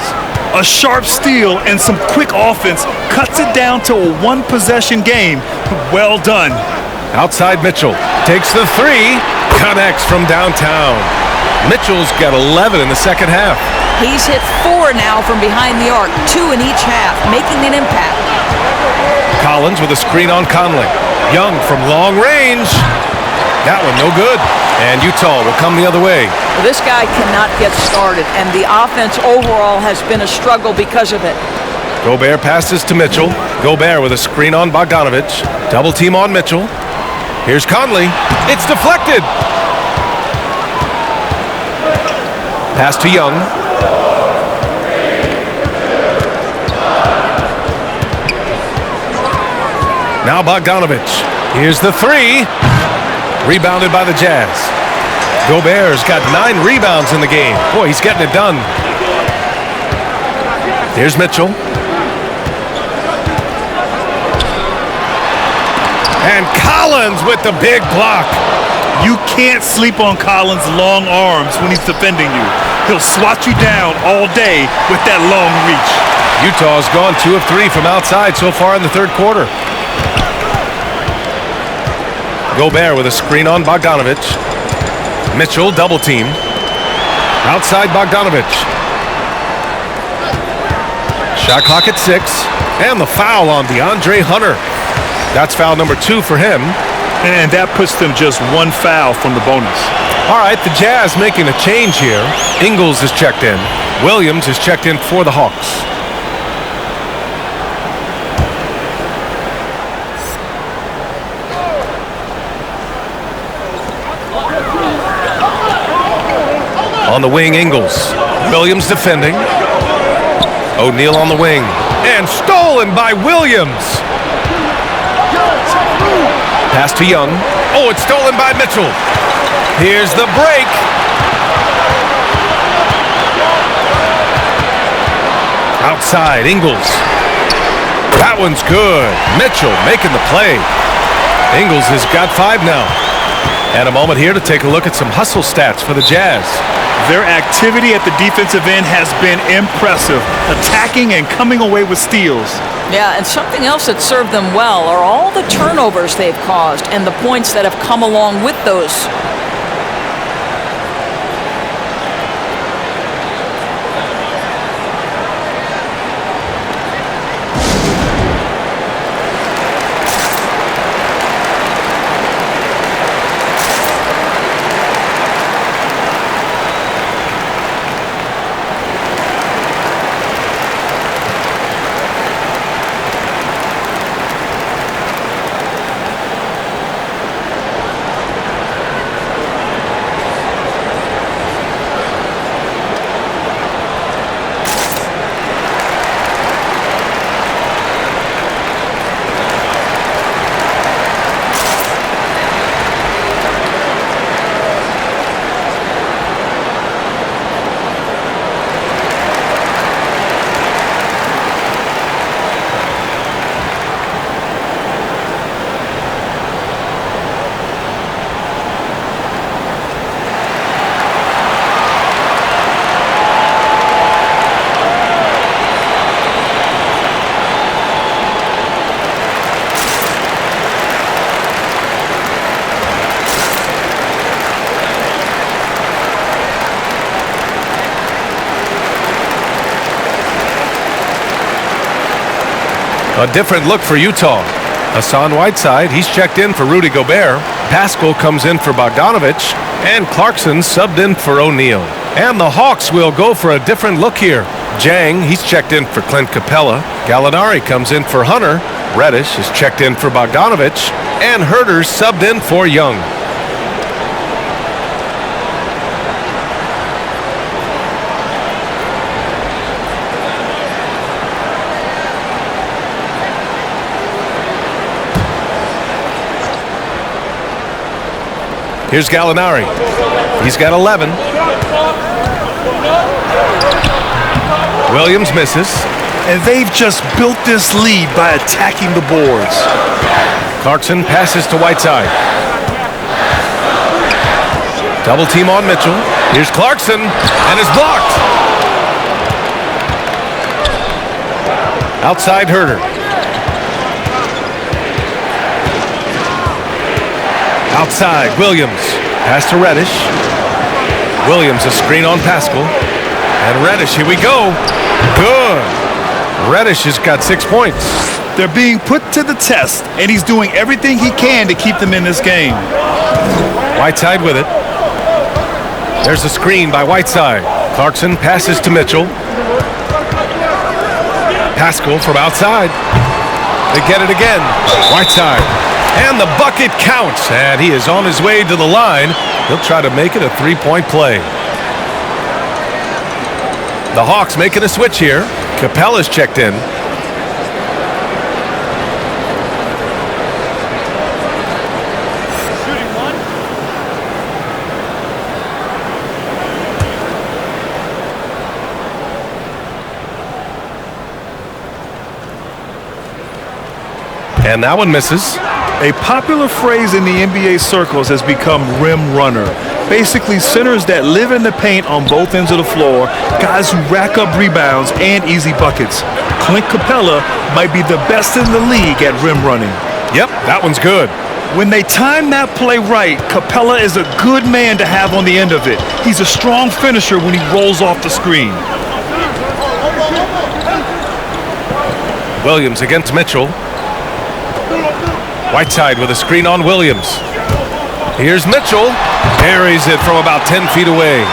A sharp steal and some quick offense cuts it down to a one-possession game. Well done. Outside Mitchell, takes the 3, connects from downtown. Mitchell's got 11 in the second half. He's hit 4 now from behind the arc, 2 in each half, making an impact. Collins with a screen on Conley. Young from long range. That one no good. And Utah will come the other way. Well, this guy cannot get started, and the offense overall has been a struggle because of it. Gobert passes to Mitchell. Gobert with a screen on Bogdanovich. Double team on Mitchell. Here's Conley. It's deflected. Pass to Young. Now Bogdanovich. Here's the 3. Rebounded by the Jazz. Gobert's got 9 rebounds in the game. Boy, he's getting it done. Here's Mitchell. And Collins with the big block. You can't sleep on Collins' long arms when he's defending you. He'll swat you down all day with that long reach. Utah's gone 2 of 3 from outside so far in the third quarter. Gobert with a screen on Bogdanovich. Mitchell double teamed. Outside Bogdanovich. Shot clock at 6. And the foul on DeAndre Hunter. That's foul number 2 for him. And that puts them just 1 foul from the bonus. All right, the Jazz making a change here. Ingles is checked in. Williams is checked in for the Hawks. On the wing, Ingles. Williams defending. O'Neal on the wing. And stolen by Williams. Pass to Young. Oh, it's stolen by Mitchell. Here's the break. Outside, Ingles. That one's good. Mitchell making the play. Ingles has got 5 now. And a moment here to take a look at some hustle stats for the Jazz. Their activity at the defensive end has been impressive, attacking and coming away with steals. Yeah, and something else that served them well are all the turnovers they've caused and the points that have come along with those. A different look for Utah. Hassan Whiteside, he's checked in for Rudy Gobert. Pascal comes in for Bogdanovich. And Clarkson subbed in for O'Neal. And the Hawks will go for a different look here. Jang, he's checked in for Clint Capella. Gallinari comes in for Hunter. Reddish is checked in for Bogdanovich. And Herter's subbed in for Young. Here's Gallinari. He's got 11. Williams misses. And they've just built this lead by attacking the boards. Clarkson passes to Whiteside. Double team on Mitchell. Here's Clarkson, and is blocked. Outside Herter. Outside Williams. Pass to Reddish. Williams a screen on Pascal. And Reddish, here we go. Good. Reddish has got 6 points. They're being put to the test, and he's doing everything he can to keep them in this game. Whiteside with it. There's a screen by Whiteside. Clarkson passes to Mitchell. Pascal from outside. They get it again. Whiteside. And the bucket counts. And he is on his way to the line. He'll try to make it a three-point play. The Hawks making a switch here. Capella's checked in. And that one misses. A popular phrase in the NBA circles has become rim runner. Basically, centers that live in the paint on both ends of the floor, guys who rack up rebounds and easy buckets. Clint Capella might be the best in the league at rim running. Yep, that one's good. When they time that play right, Capella is a good man to have on the end of it. He's a strong finisher when he rolls off the screen. Williams against Mitchell. Whiteside with a screen on Williams. Here's Mitchell. Buries it from about 10 feet away.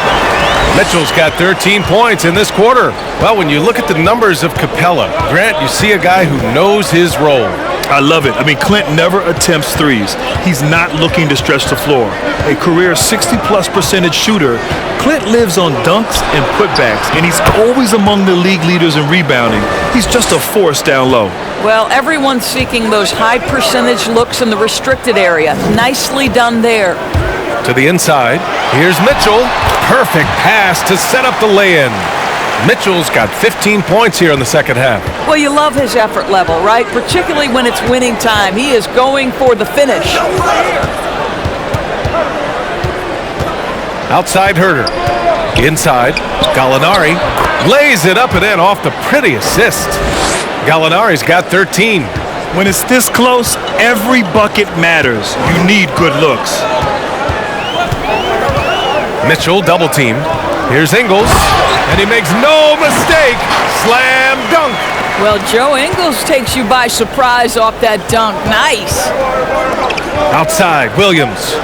Mitchell's got 13 points in this quarter. Well, when you look at the numbers of Capella, Grant, you see a guy who knows his role. I love it. I mean, Clint never attempts threes. He's not looking to stretch the floor. A career 60+% shooter, Clint lives on dunks and putbacks, and he's always among the league leaders in rebounding. He's just a force down low. Well, everyone's seeking those high percentage looks in the restricted area. Nicely done there. To the inside. Here's Mitchell. Perfect pass to set up the lay-in. Mitchell's got 15 points here in the second half. Well, you love his effort level, right? Particularly when it's winning time. He is going for the finish. Outside Herter. Inside. Gallinari lays it up and in off the pretty assist. Gallinari's got 13. When it's this close, every bucket matters. You need good looks. Mitchell double teamed. Here's Ingles, and he makes no mistake. Slam dunk. Well, Joe Ingles takes you by surprise off that dunk. Nice. Outside, Williams.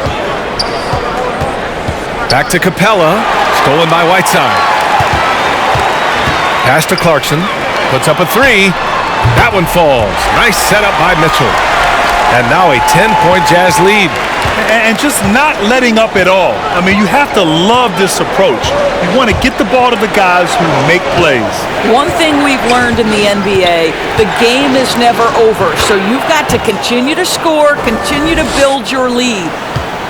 Back to Capella. Stolen by Whiteside. Pass to Clarkson. Puts up a three. That one falls. Nice setup by Mitchell. And now a 10-point Jazz lead. And just not letting up at all. I mean, you have to love this approach. You want to get the ball to the guys who make plays. One thing we've learned in the NBA, the game is never over. So you've got to continue to score, continue to build your lead.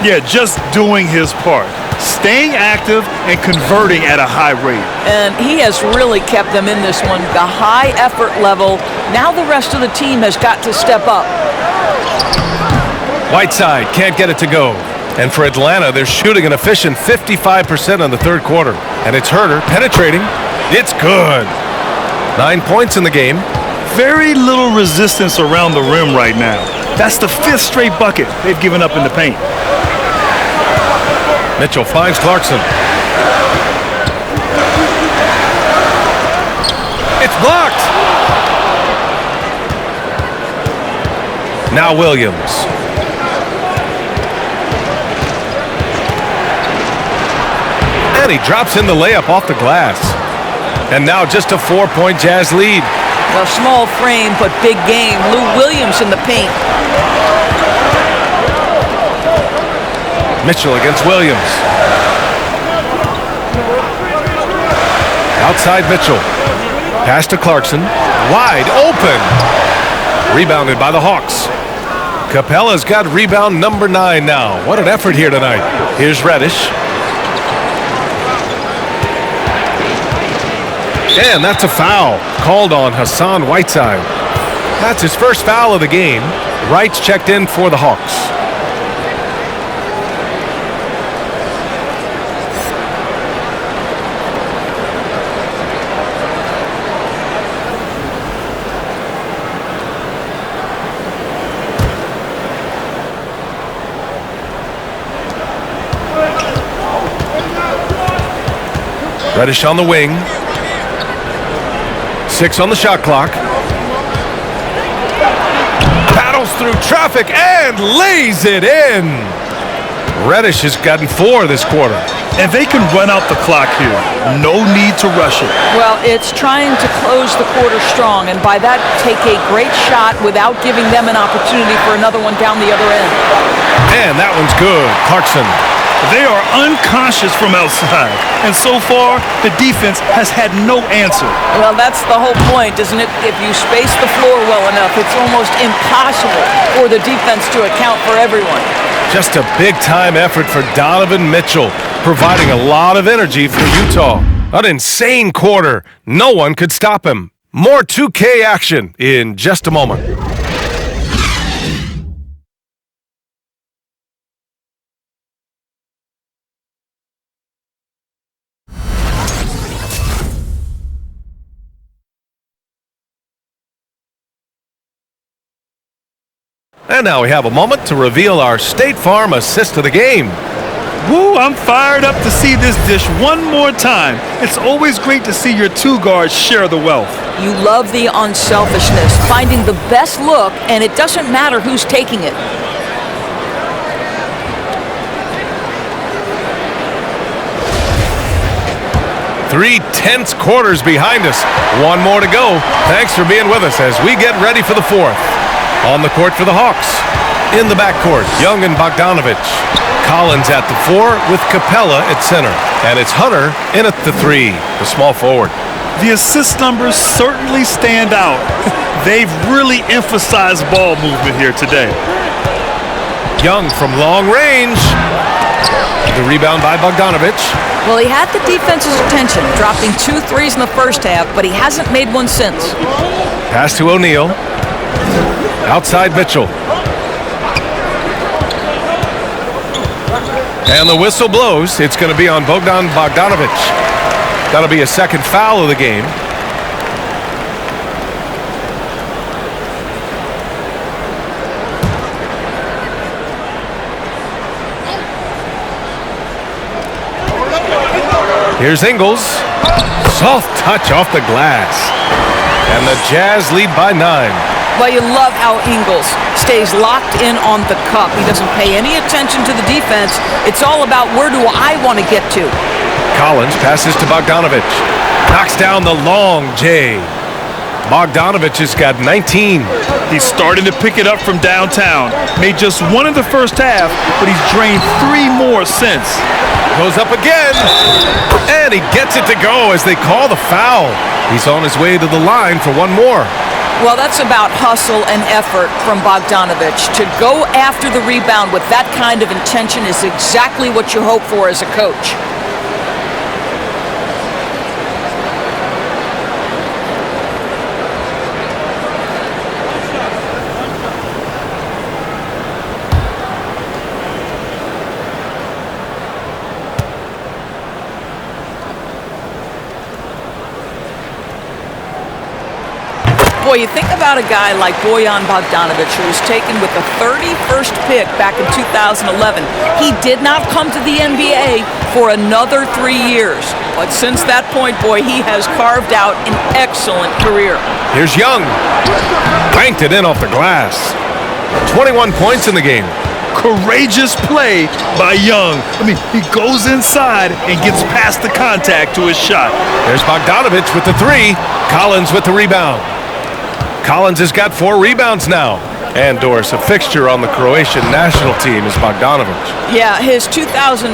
Yeah, just doing his part. Staying active and converting at a high rate. And he has really kept them in this one. The high effort level. Now the rest of the team has got to step up. Whiteside can't get it to go. And for Atlanta, they're shooting an efficient 55% in the third quarter. And it's Herter penetrating. It's good. 9 points in the game. Very little resistance around the rim right now. That's the 5th straight bucket they've given up in the paint. Mitchell finds Clarkson. It's blocked. Now Williams. And he drops in the layup off the glass. And now just a 4-point Jazz lead. Well, small frame, but big game. Lou Williams in the paint. Mitchell against Williams. Outside Mitchell. Pass to Clarkson. Wide open. Rebounded by the Hawks. Capella's got rebound number 9 now. What an effort here tonight. Here's Reddish. And that's a foul called on Hassan Whiteside. That's his first foul of the game. Wright's checked in for the Hawks. Reddish on the wing. 6 on the shot clock. Paddles through traffic and lays it in. Reddish has gotten 4 this quarter. And they can run out the clock here. No need to rush it. Well, it's trying to close the quarter strong, and by that, take a great shot without giving them an opportunity for another one down the other end. And that one's good. Clarkson. They are unconscious from outside, and so far, the defense has had no answer. Well, that's the whole point, isn't it? If you space the floor well enough, it's almost impossible for the defense to account for everyone. Just a big-time effort for Donovan Mitchell, providing a lot of energy for Utah. An insane quarter. No one could stop him. More 2K action in just a moment. And now we have a moment to reveal our State Farm assist of the game. Woo, I'm fired up to see this dish one more time. It's always great to see your two guards share the wealth. You love the unselfishness, finding the best look, and it doesn't matter who's taking it. Three tense quarters behind us. One more to go. Thanks for being with us as we get ready for the fourth. On the court for the Hawks. In the backcourt, Young and Bogdanovich. Collins at the 4 with Capella at center. And it's Hunter in at the 3, the small forward. The assist numbers certainly stand out. They've really emphasized ball movement here today. Young from long range. The rebound by Bogdanovich. Well, he had the defense's attention, dropping 2 threes in the first half, but he hasn't made one since. Pass to O'Neal. Outside Mitchell. And the whistle blows. It's going to be on Bogdan Bogdanovich. That'll be a second foul of the game. Here's Ingles. Soft touch off the glass. And the Jazz lead by 9. Well, you love how Ingles stays locked in on the cup. He doesn't pay any attention to the defense. It's all about where do I want to get to. Collins passes to Bogdanovich. Knocks down the long J. Bogdanovich has got 19. He's starting to pick it up from downtown. Made just 1 in the first half, but he's drained 3 more since. Goes up again. And he gets it to go as they call the foul. He's on his way to the line for 1 more. Well, that's about hustle and effort from Bogdanovich. To go after the rebound with that kind of intention is exactly what you hope for as a coach. Boy, you think about a guy like Bojan Bogdanovic, who was taken with the 31st pick back in 2011. He did not come to the NBA for another 3 years. But since that point, boy, he has carved out an excellent career. Here's Young. Banked it in off the glass. 21 points in the game. Courageous play by Young. I mean, he goes inside and gets past the contact to his shot. There's Bogdanovich with the 3. Collins with the rebound. Collins has got 4 rebounds now. And Doris, a fixture on the Croatian national team is Bogdanovich. Yeah, his 2019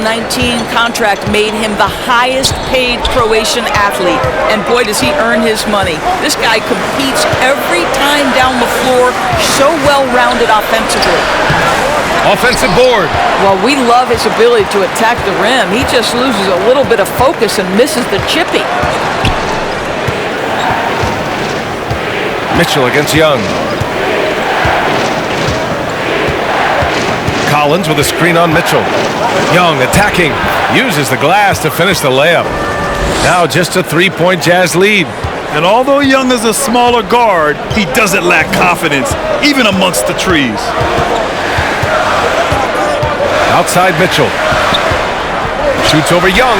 contract made him the highest paid Croatian athlete. And boy, does he earn his money. This guy competes every time down the floor, so well-rounded offensively. Offensive board. Well, we love his ability to attack the rim. He just loses a little bit of focus and misses the chippy. Mitchell against Young. Collins with a screen on Mitchell. Young attacking. Uses the glass to finish the layup. Now just a 3-point Jazz lead. And although Young is a smaller guard, he doesn't lack confidence, even amongst the trees. Outside Mitchell. Shoots over Young.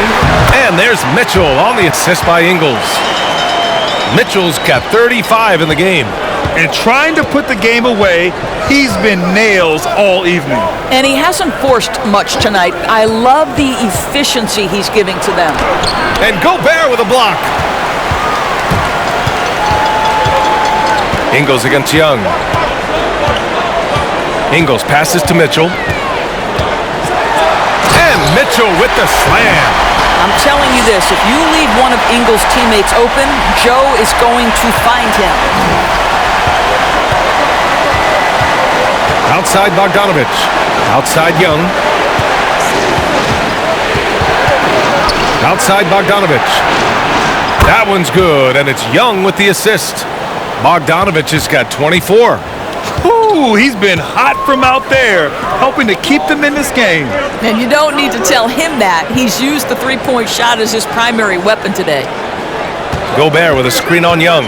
And there's Mitchell on the assist by Ingles. Mitchell's got 35 in the game. And trying to put the game away, he's been nails all evening. And he hasn't forced much tonight. I love the efficiency he's giving to them. And Gobert with a block. Ingles against Young. Ingles passes to Mitchell. And Mitchell with the slam. I'm telling you this, if you leave one of Ingles' teammates open, Joe is going to find him. Outside Bogdanovich. Outside Young. Outside Bogdanovich. That one's good, and it's Young with the assist. Bogdanovich has got 24. Ooh, he's been hot from out there, helping to keep them in this game. And you don't need to tell him that. He's used the three-point shot as his primary weapon today. Gobert with a screen on Young.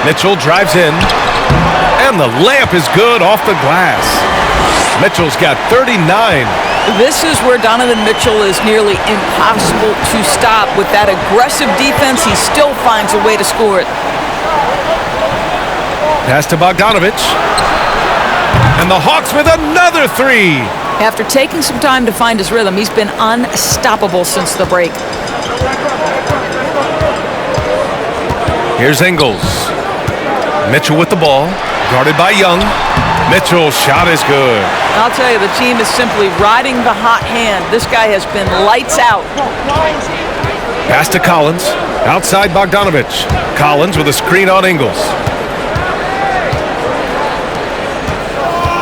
Mitchell drives in. And the layup is good off the glass. Mitchell's got 39. This is where Donovan Mitchell is nearly impossible to stop. With that aggressive defense, he still finds a way to score it. Pass to Bogdanovich. And the Hawks with another three. After taking some time to find his rhythm, he's been unstoppable since the break. Here's Ingles. Mitchell with the ball. Guarded by Young. Mitchell's shot is good. I'll tell you, the team is simply riding the hot hand. This guy has been lights out. Pass to Collins. Outside Bogdanovich. Collins with a screen on Ingles.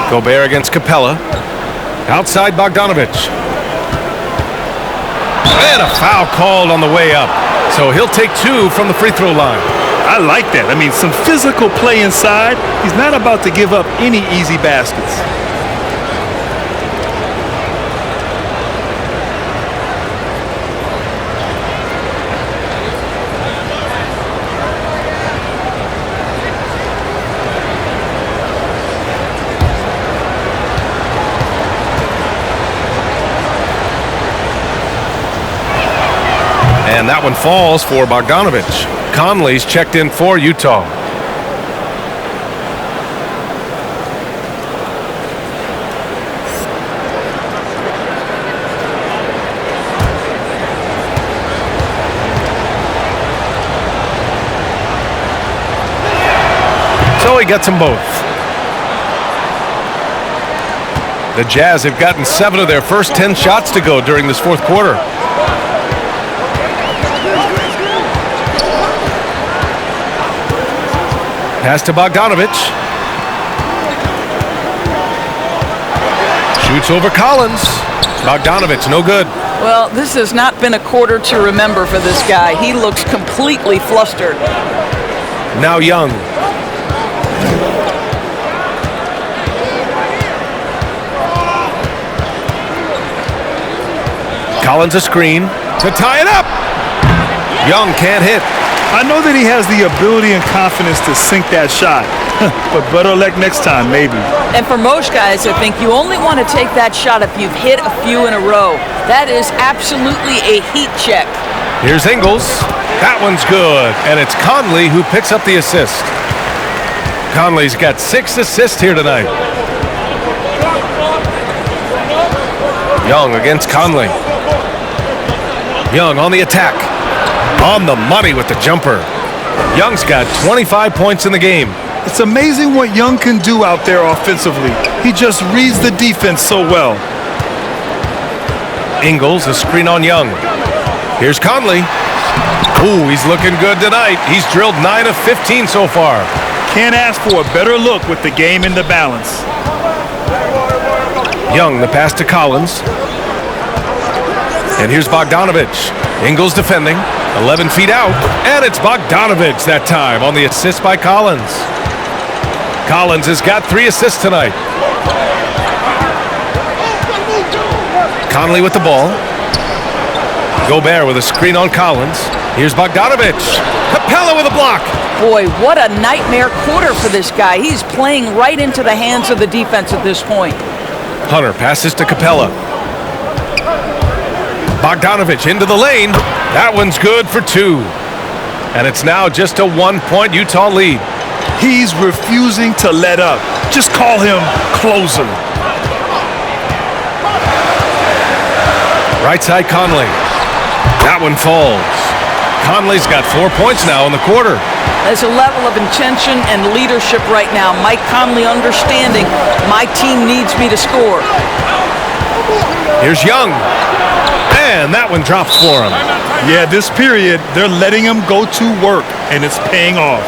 Gobert against Capella. Outside Bogdanovich. And a foul called on the way up. So he'll take two from the free throw line. I like that. I mean, some physical play inside. He's not about to give up any easy baskets. And that one falls for Bogdanovich. Conley's checked in for Utah. So he gets them both. The Jazz have gotten 7 of their first 10 shots to go during this fourth quarter. Pass to Bogdanovich. Shoots over Collins. Bogdanovich, no good. Well, this has not been a quarter to remember for this guy. He looks completely flustered. Now Young. Collins a screen to tie it up. Young can't hit. I know that he has the ability and confidence to sink that shot, but better luck next time, maybe. And for most guys, I think you only want to take that shot if you've hit a few in a row. That is absolutely a heat check. Here's Ingles. That one's good, and it's Conley who picks up the assist. Conley's got 6 assists here tonight. Young against Conley. Young on the attack. On the money with the jumper. Young's got 25 points in the game. It's amazing what Young can do out there offensively. He just reads the defense so well. Ingles, a screen on Young. Here's Conley. Ooh, he's looking good tonight. He's drilled 9 of 15 so far. Can't ask for a better look with the game in the balance. Young, the pass to Collins. And here's Bogdanovich. Ingles defending. 11 feet out, and it's Bogdanovich that time on the assist by Collins. Collins has got 3 assists tonight. Conley with the ball. Gobert with a screen on Collins. Here's Bogdanovich. Capella with a block. Boy, what a nightmare quarter for this guy. He's playing right into the hands of the defense at this point. Hunter passes to Capella. Bogdanovich into the lane. That one's good for 2. And it's now just a 1-point Utah lead. He's refusing to let up. Just call him closer. Right side Conley. That one falls. Conley's got 4 points now in the quarter. There's a level of intention and leadership right now. Mike Conley understanding my team needs me to score. Here's Young. And that one drops for him. Yeah, this period, they're letting him go to work, and it's paying off.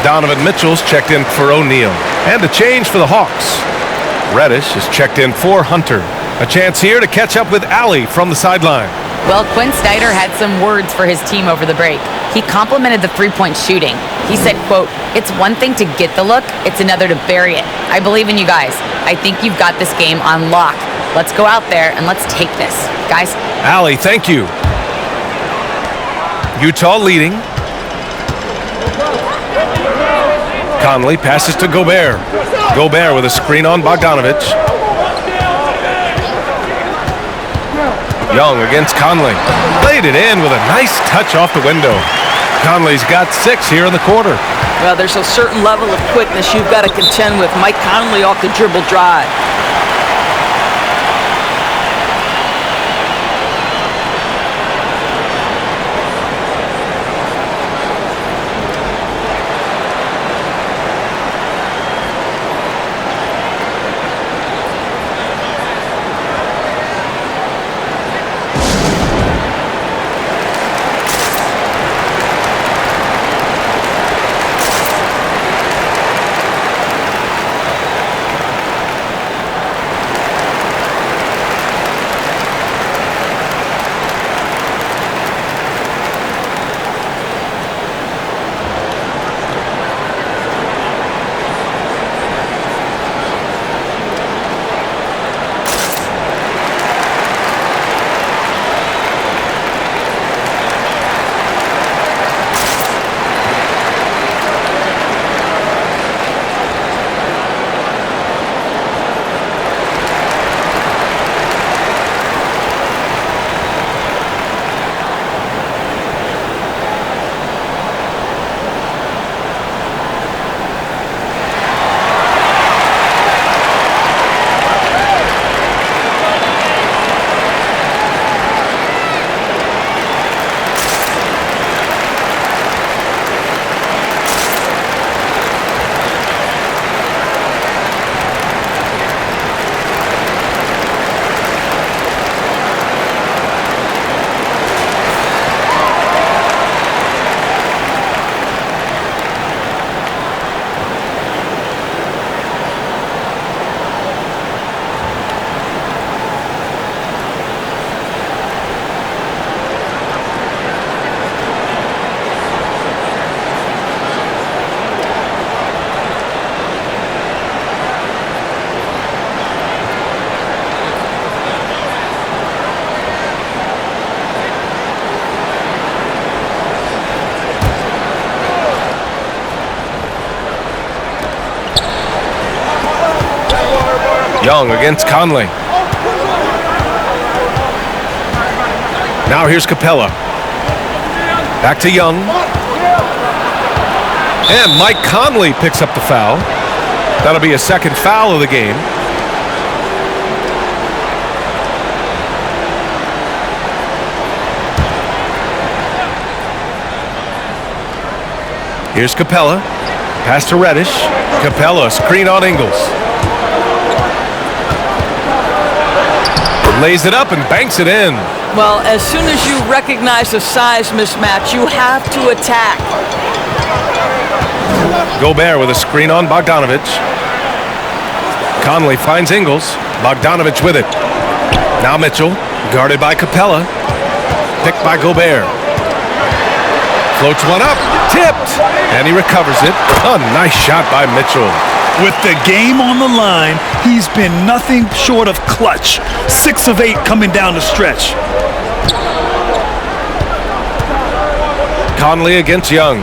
Donovan Mitchell's checked in for O'Neal. And a change for the Hawks. Reddish is checked in for Hunter. A chance here to catch up with Allie from the sideline. Well, Quinn Snyder had some words for his team over the break. He complimented the three-point shooting. He said, quote, "It's one thing to get the look, it's another to bury it. I believe in you guys. I think you've got this game on lock. Let's go out there and let's take this. Guys." Allie, thank you. Utah leading. Conley passes to Gobert. Gobert with a screen on Bogdanovich. Young against Conley. Laid it in with a nice touch off the window. Conley's got 6 here in the quarter. Well, there's a certain level of quickness you've got to contend with. Mike Conley off the dribble drive. Young against Conley. Now here's Capella. Back to Young. And Mike Conley picks up the foul. That'll be a second foul of the game. Here's Capella. Pass to Reddish. Capella, screen on Ingles. Lays it up and banks it in. Well, as soon as you recognize a size mismatch, you have to attack. Gobert with a screen on Bogdanovich. Conley finds Ingles. Bogdanovich with it. Now Mitchell, guarded by Capella. Picked by Gobert. Floats one up, tipped, and he recovers it. A nice shot by Mitchell. With the game on the line, he's been nothing short of clutch. 6 of 8 coming down the stretch. Conley against Young.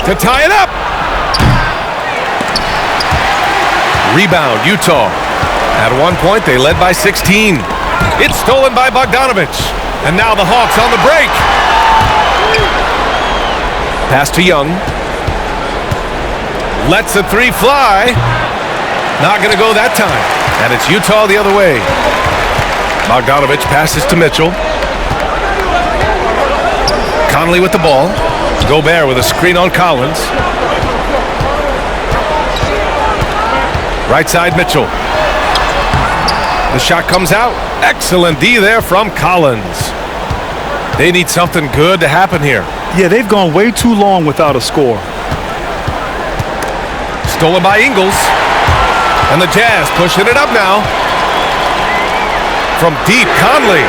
To tie it up. Rebound, Utah. At one point, they led by 16. It's stolen by Bogdanovich. And now the Hawks on the break. Pass to Young. Lets the three fly. Not going to go that time. And it's Utah the other way. Bogdanovich passes to Mitchell. Conley with the ball. Gobert with a screen on Collins. Right side, Mitchell. The shot comes out. Excellent D there from Collins. They need something good to happen here. Yeah, they've gone way too long without a score. Stolen by Ingles. And the Jazz pushing it up now. From deep, Conley.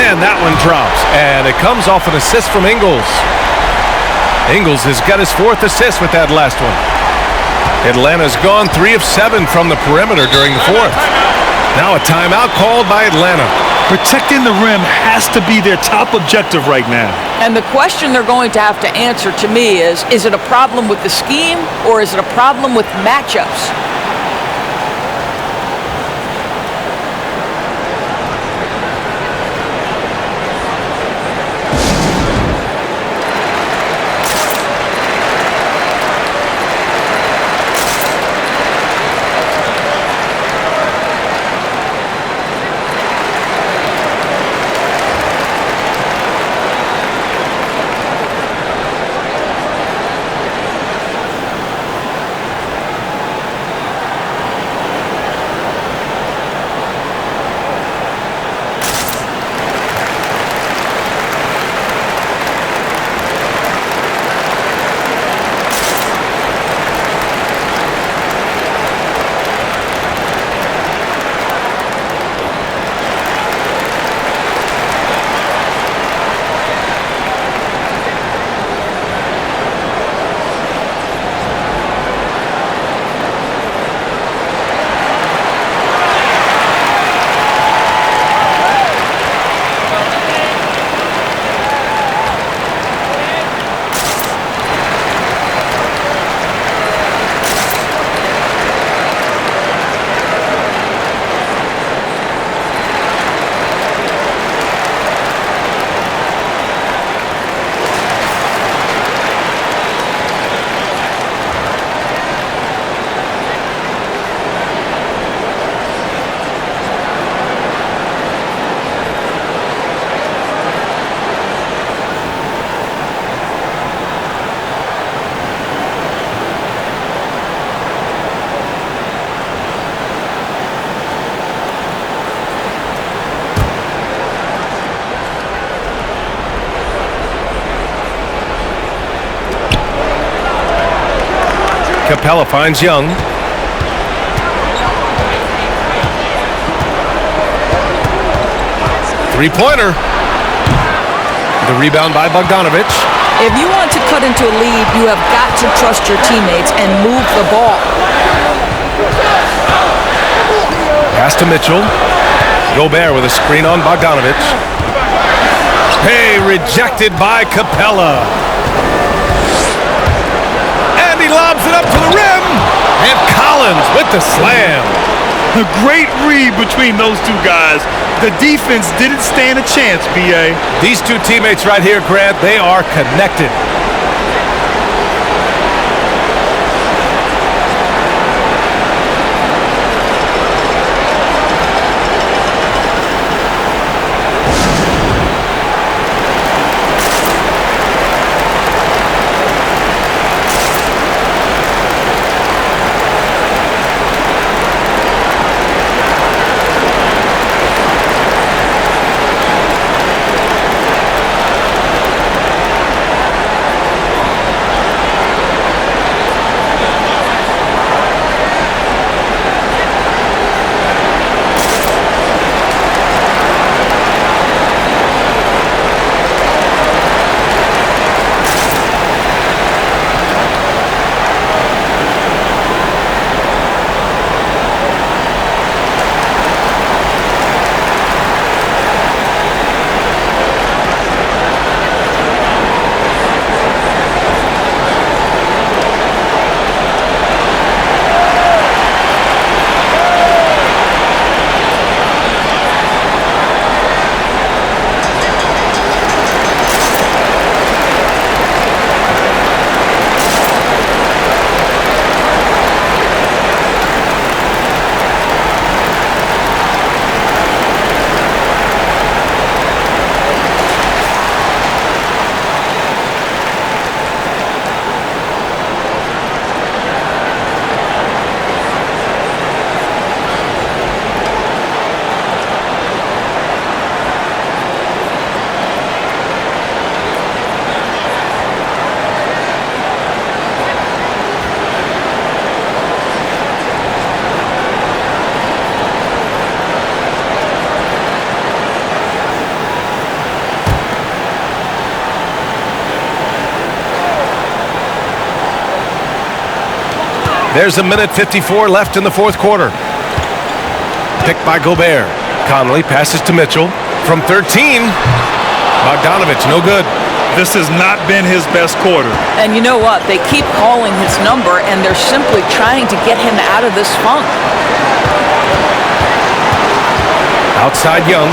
And that one drops. And it comes off an assist from Ingles. Ingles has got his 4th assist with that last one. Atlanta's gone 3 of 7 from the perimeter during the 4th. Now a timeout called by Atlanta. Protecting the rim has to be their top objective right now. And the question they're going to have to answer to me is it a problem with the scheme or is it a problem with matchups? Capella finds Young. Three-pointer. The rebound by Bogdanovich. If you want to cut into a lead, you have got to trust your teammates and move the ball. Pass to Mitchell. Gobert with a screen on Bogdanovich. Hey, rejected by Capella. And he lobs it up to the rim. And Collins with the slam. A great read between those two guys. The defense didn't stand a chance, B.A. These two teammates right here, Grant, they are connected. There's a minute 54 left in the fourth quarter. Picked by Gobert. Conley passes to Mitchell. From 13, Bogdanovich, no good. This has not been his best quarter. And you know what? They keep calling his number, and they're simply trying to get him out of this funk. Outside Young.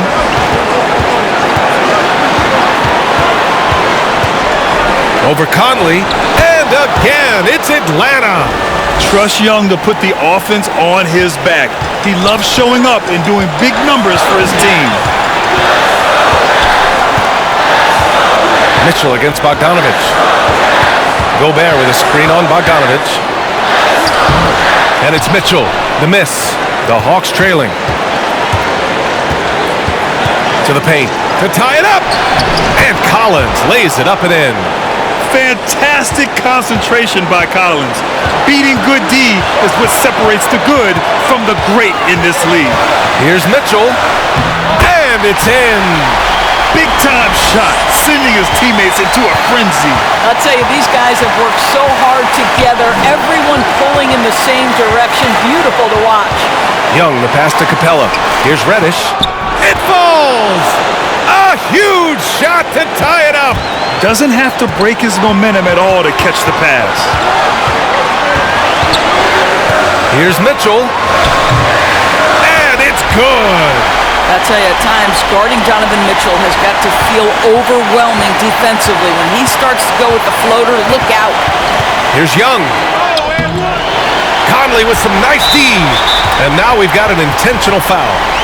Over Conley. And again, it's Atlanta. Trust Young to put the offense on his back. He loves showing up and doing big numbers for his team. Mitchell against Bogdanovich. Gobert with a screen on Bogdanovich. And it's Mitchell. The miss. The Hawks trailing. To the paint. To tie it up. And Collins lays it up and in. Fantastic concentration by Collins. Beating good D is what separates the good from the great in this league. Here's Mitchell. And it's in. Big time shot, sending his teammates into a frenzy. I'll tell you, these guys have worked so hard together. Everyone pulling in the same direction. Beautiful to watch. Young, the pass to Capella. Here's Reddish. It falls! A huge shot to tie it up. Doesn't have to break his momentum at all to catch the pass. Here's Mitchell. And it's good. I'll tell you, at times, guarding Donovan Mitchell has got to feel overwhelming defensively. When he starts to go with the floater, look out. Here's Young. Conley with some nice D. And now we've got an intentional foul.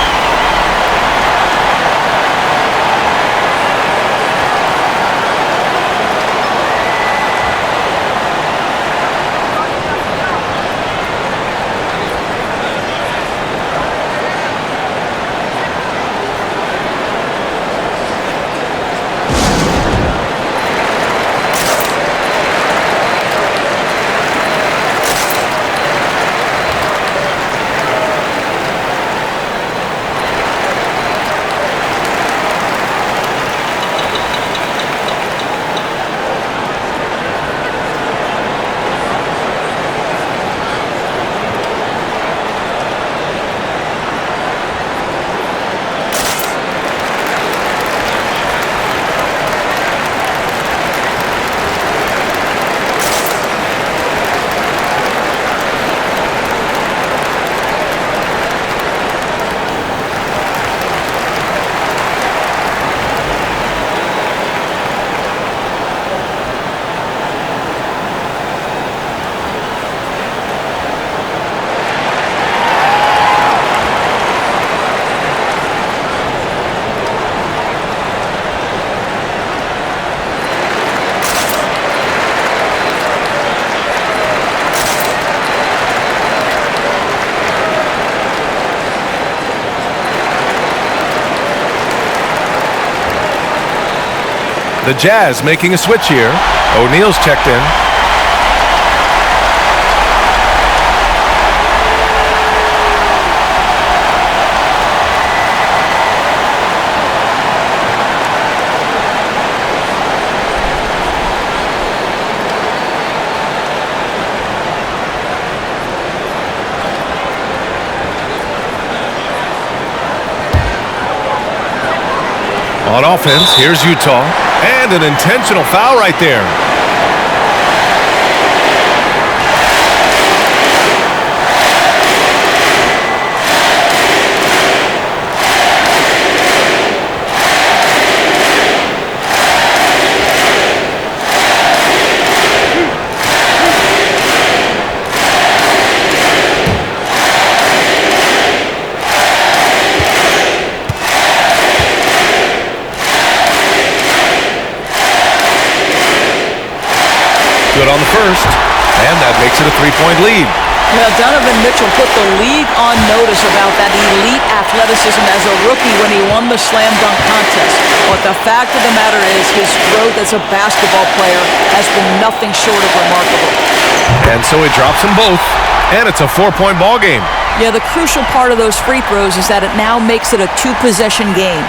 The Jazz making a switch here. O'Neal's checked in. On offense, here's Utah. And an intentional foul right there. Good on the first, and that makes it a three-point lead. Well, Donovan Mitchell put the league on notice about that elite athleticism as a rookie when he won the slam dunk contest. But the fact of the matter is his growth as a basketball player has been nothing short of remarkable. And so he drops them both, and it's a four-point ball game. Yeah, the crucial part of those free throws is that it now makes it a two-possession game.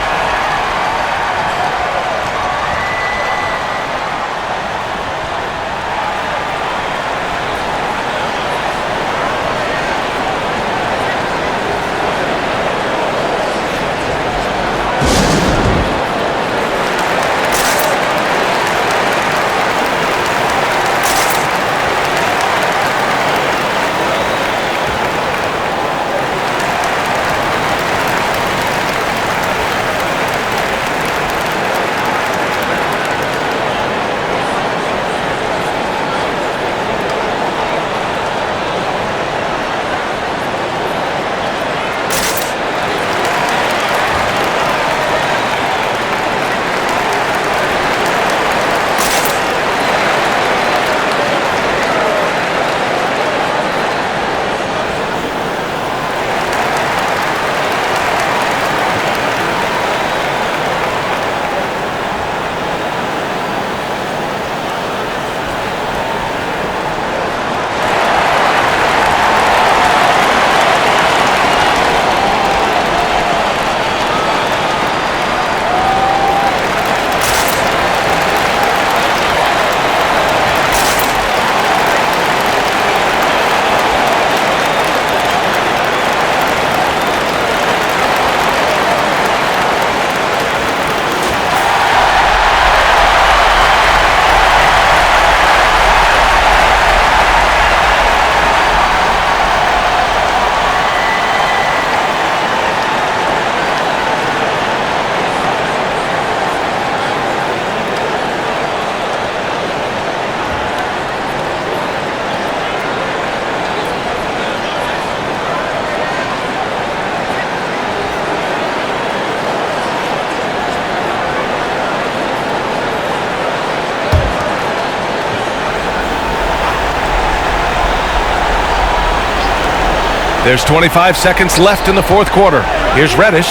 There's 25 seconds left in the fourth quarter. Here's Reddish.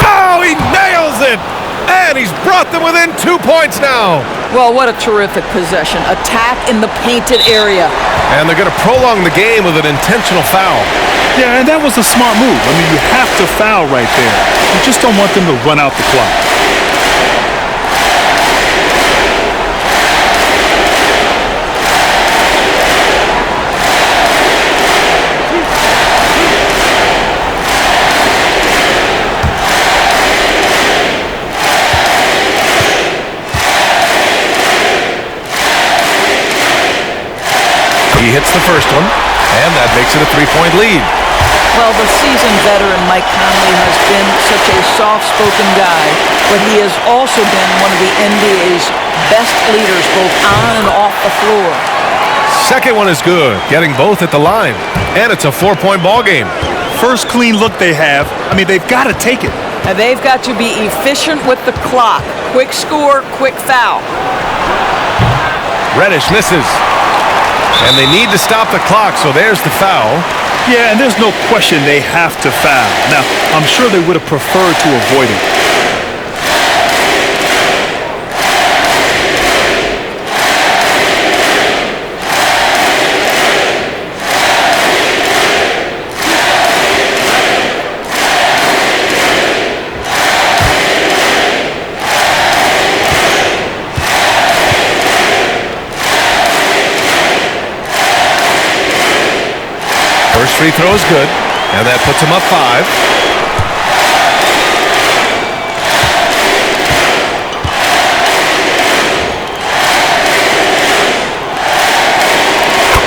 Oh, he nails it! And he's brought them within 2 points now. Well, what a terrific possession. Attack in the painted area. And they're going to prolong the game with an intentional foul. Yeah, and that was a smart move. I mean, you have to foul right there. You just don't want them to run out the clock. He hits the first one, and that makes it a three-point lead. Well, the seasoned veteran Mike Conley has been such a soft-spoken guy, but he has also been one of the NBA's best leaders both on and off the floor. Second one is good, getting both at the line, and it's a four-point ball game. First clean look they have. I mean, they've got to take it. And they've got to be efficient with the clock. Quick score, quick foul. Reddish misses. And they need to stop the clock, so there's the foul. Yeah, and there's no question they have to foul. Now, I'm sure they would have preferred to avoid it. free throw is good, and that puts him up 5.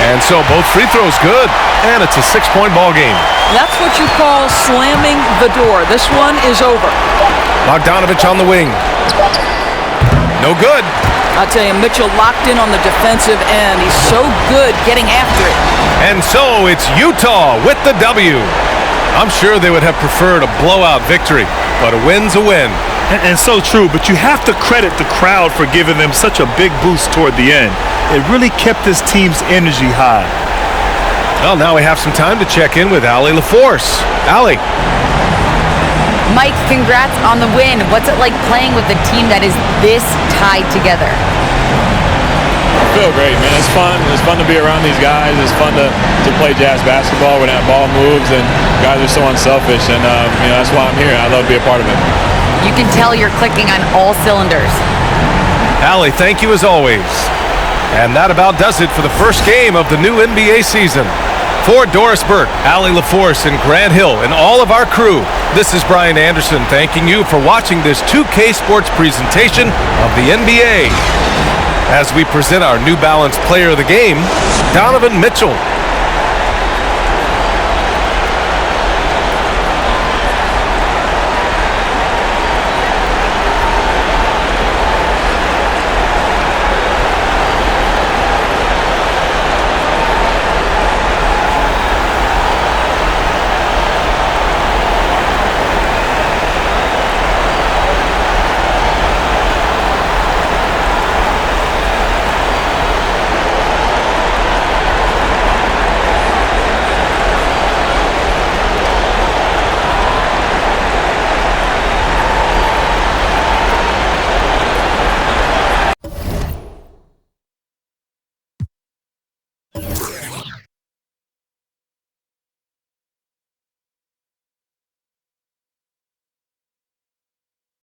And so both free throws good, and it's a 6-point ball game. That's what you call slamming the door. This one is over. Bogdanovich on the wing. No good. I'll tell you, Mitchell locked in on the defensive end. He's so good getting after it. And so it's Utah with the W. I'm sure they would have preferred a blowout victory, but a win's a win. And so true, but you have to credit the crowd for giving them such a big boost toward the end. It really kept this team's energy high. Well, now we have some time to check in with Allie LaForce. Allie. Mike, congrats on the win. What's it like playing with a team that is this tied together? I feel great, man. It's fun. It's fun to be around these guys. It's fun to play Jazz basketball when that ball moves and guys are so unselfish. And, that's why I'm here. I love to be a part of it. You can tell you're clicking on all cylinders. Allie, thank you as always. And that about does it for the first game of the new NBA season. For Doris Burke, Allie LaForce, and Grant Hill, and all of our crew, this is Brian Anderson thanking you for watching this 2K Sports presentation of the NBA. As we present our New Balance Player of the Game, Donovan Mitchell.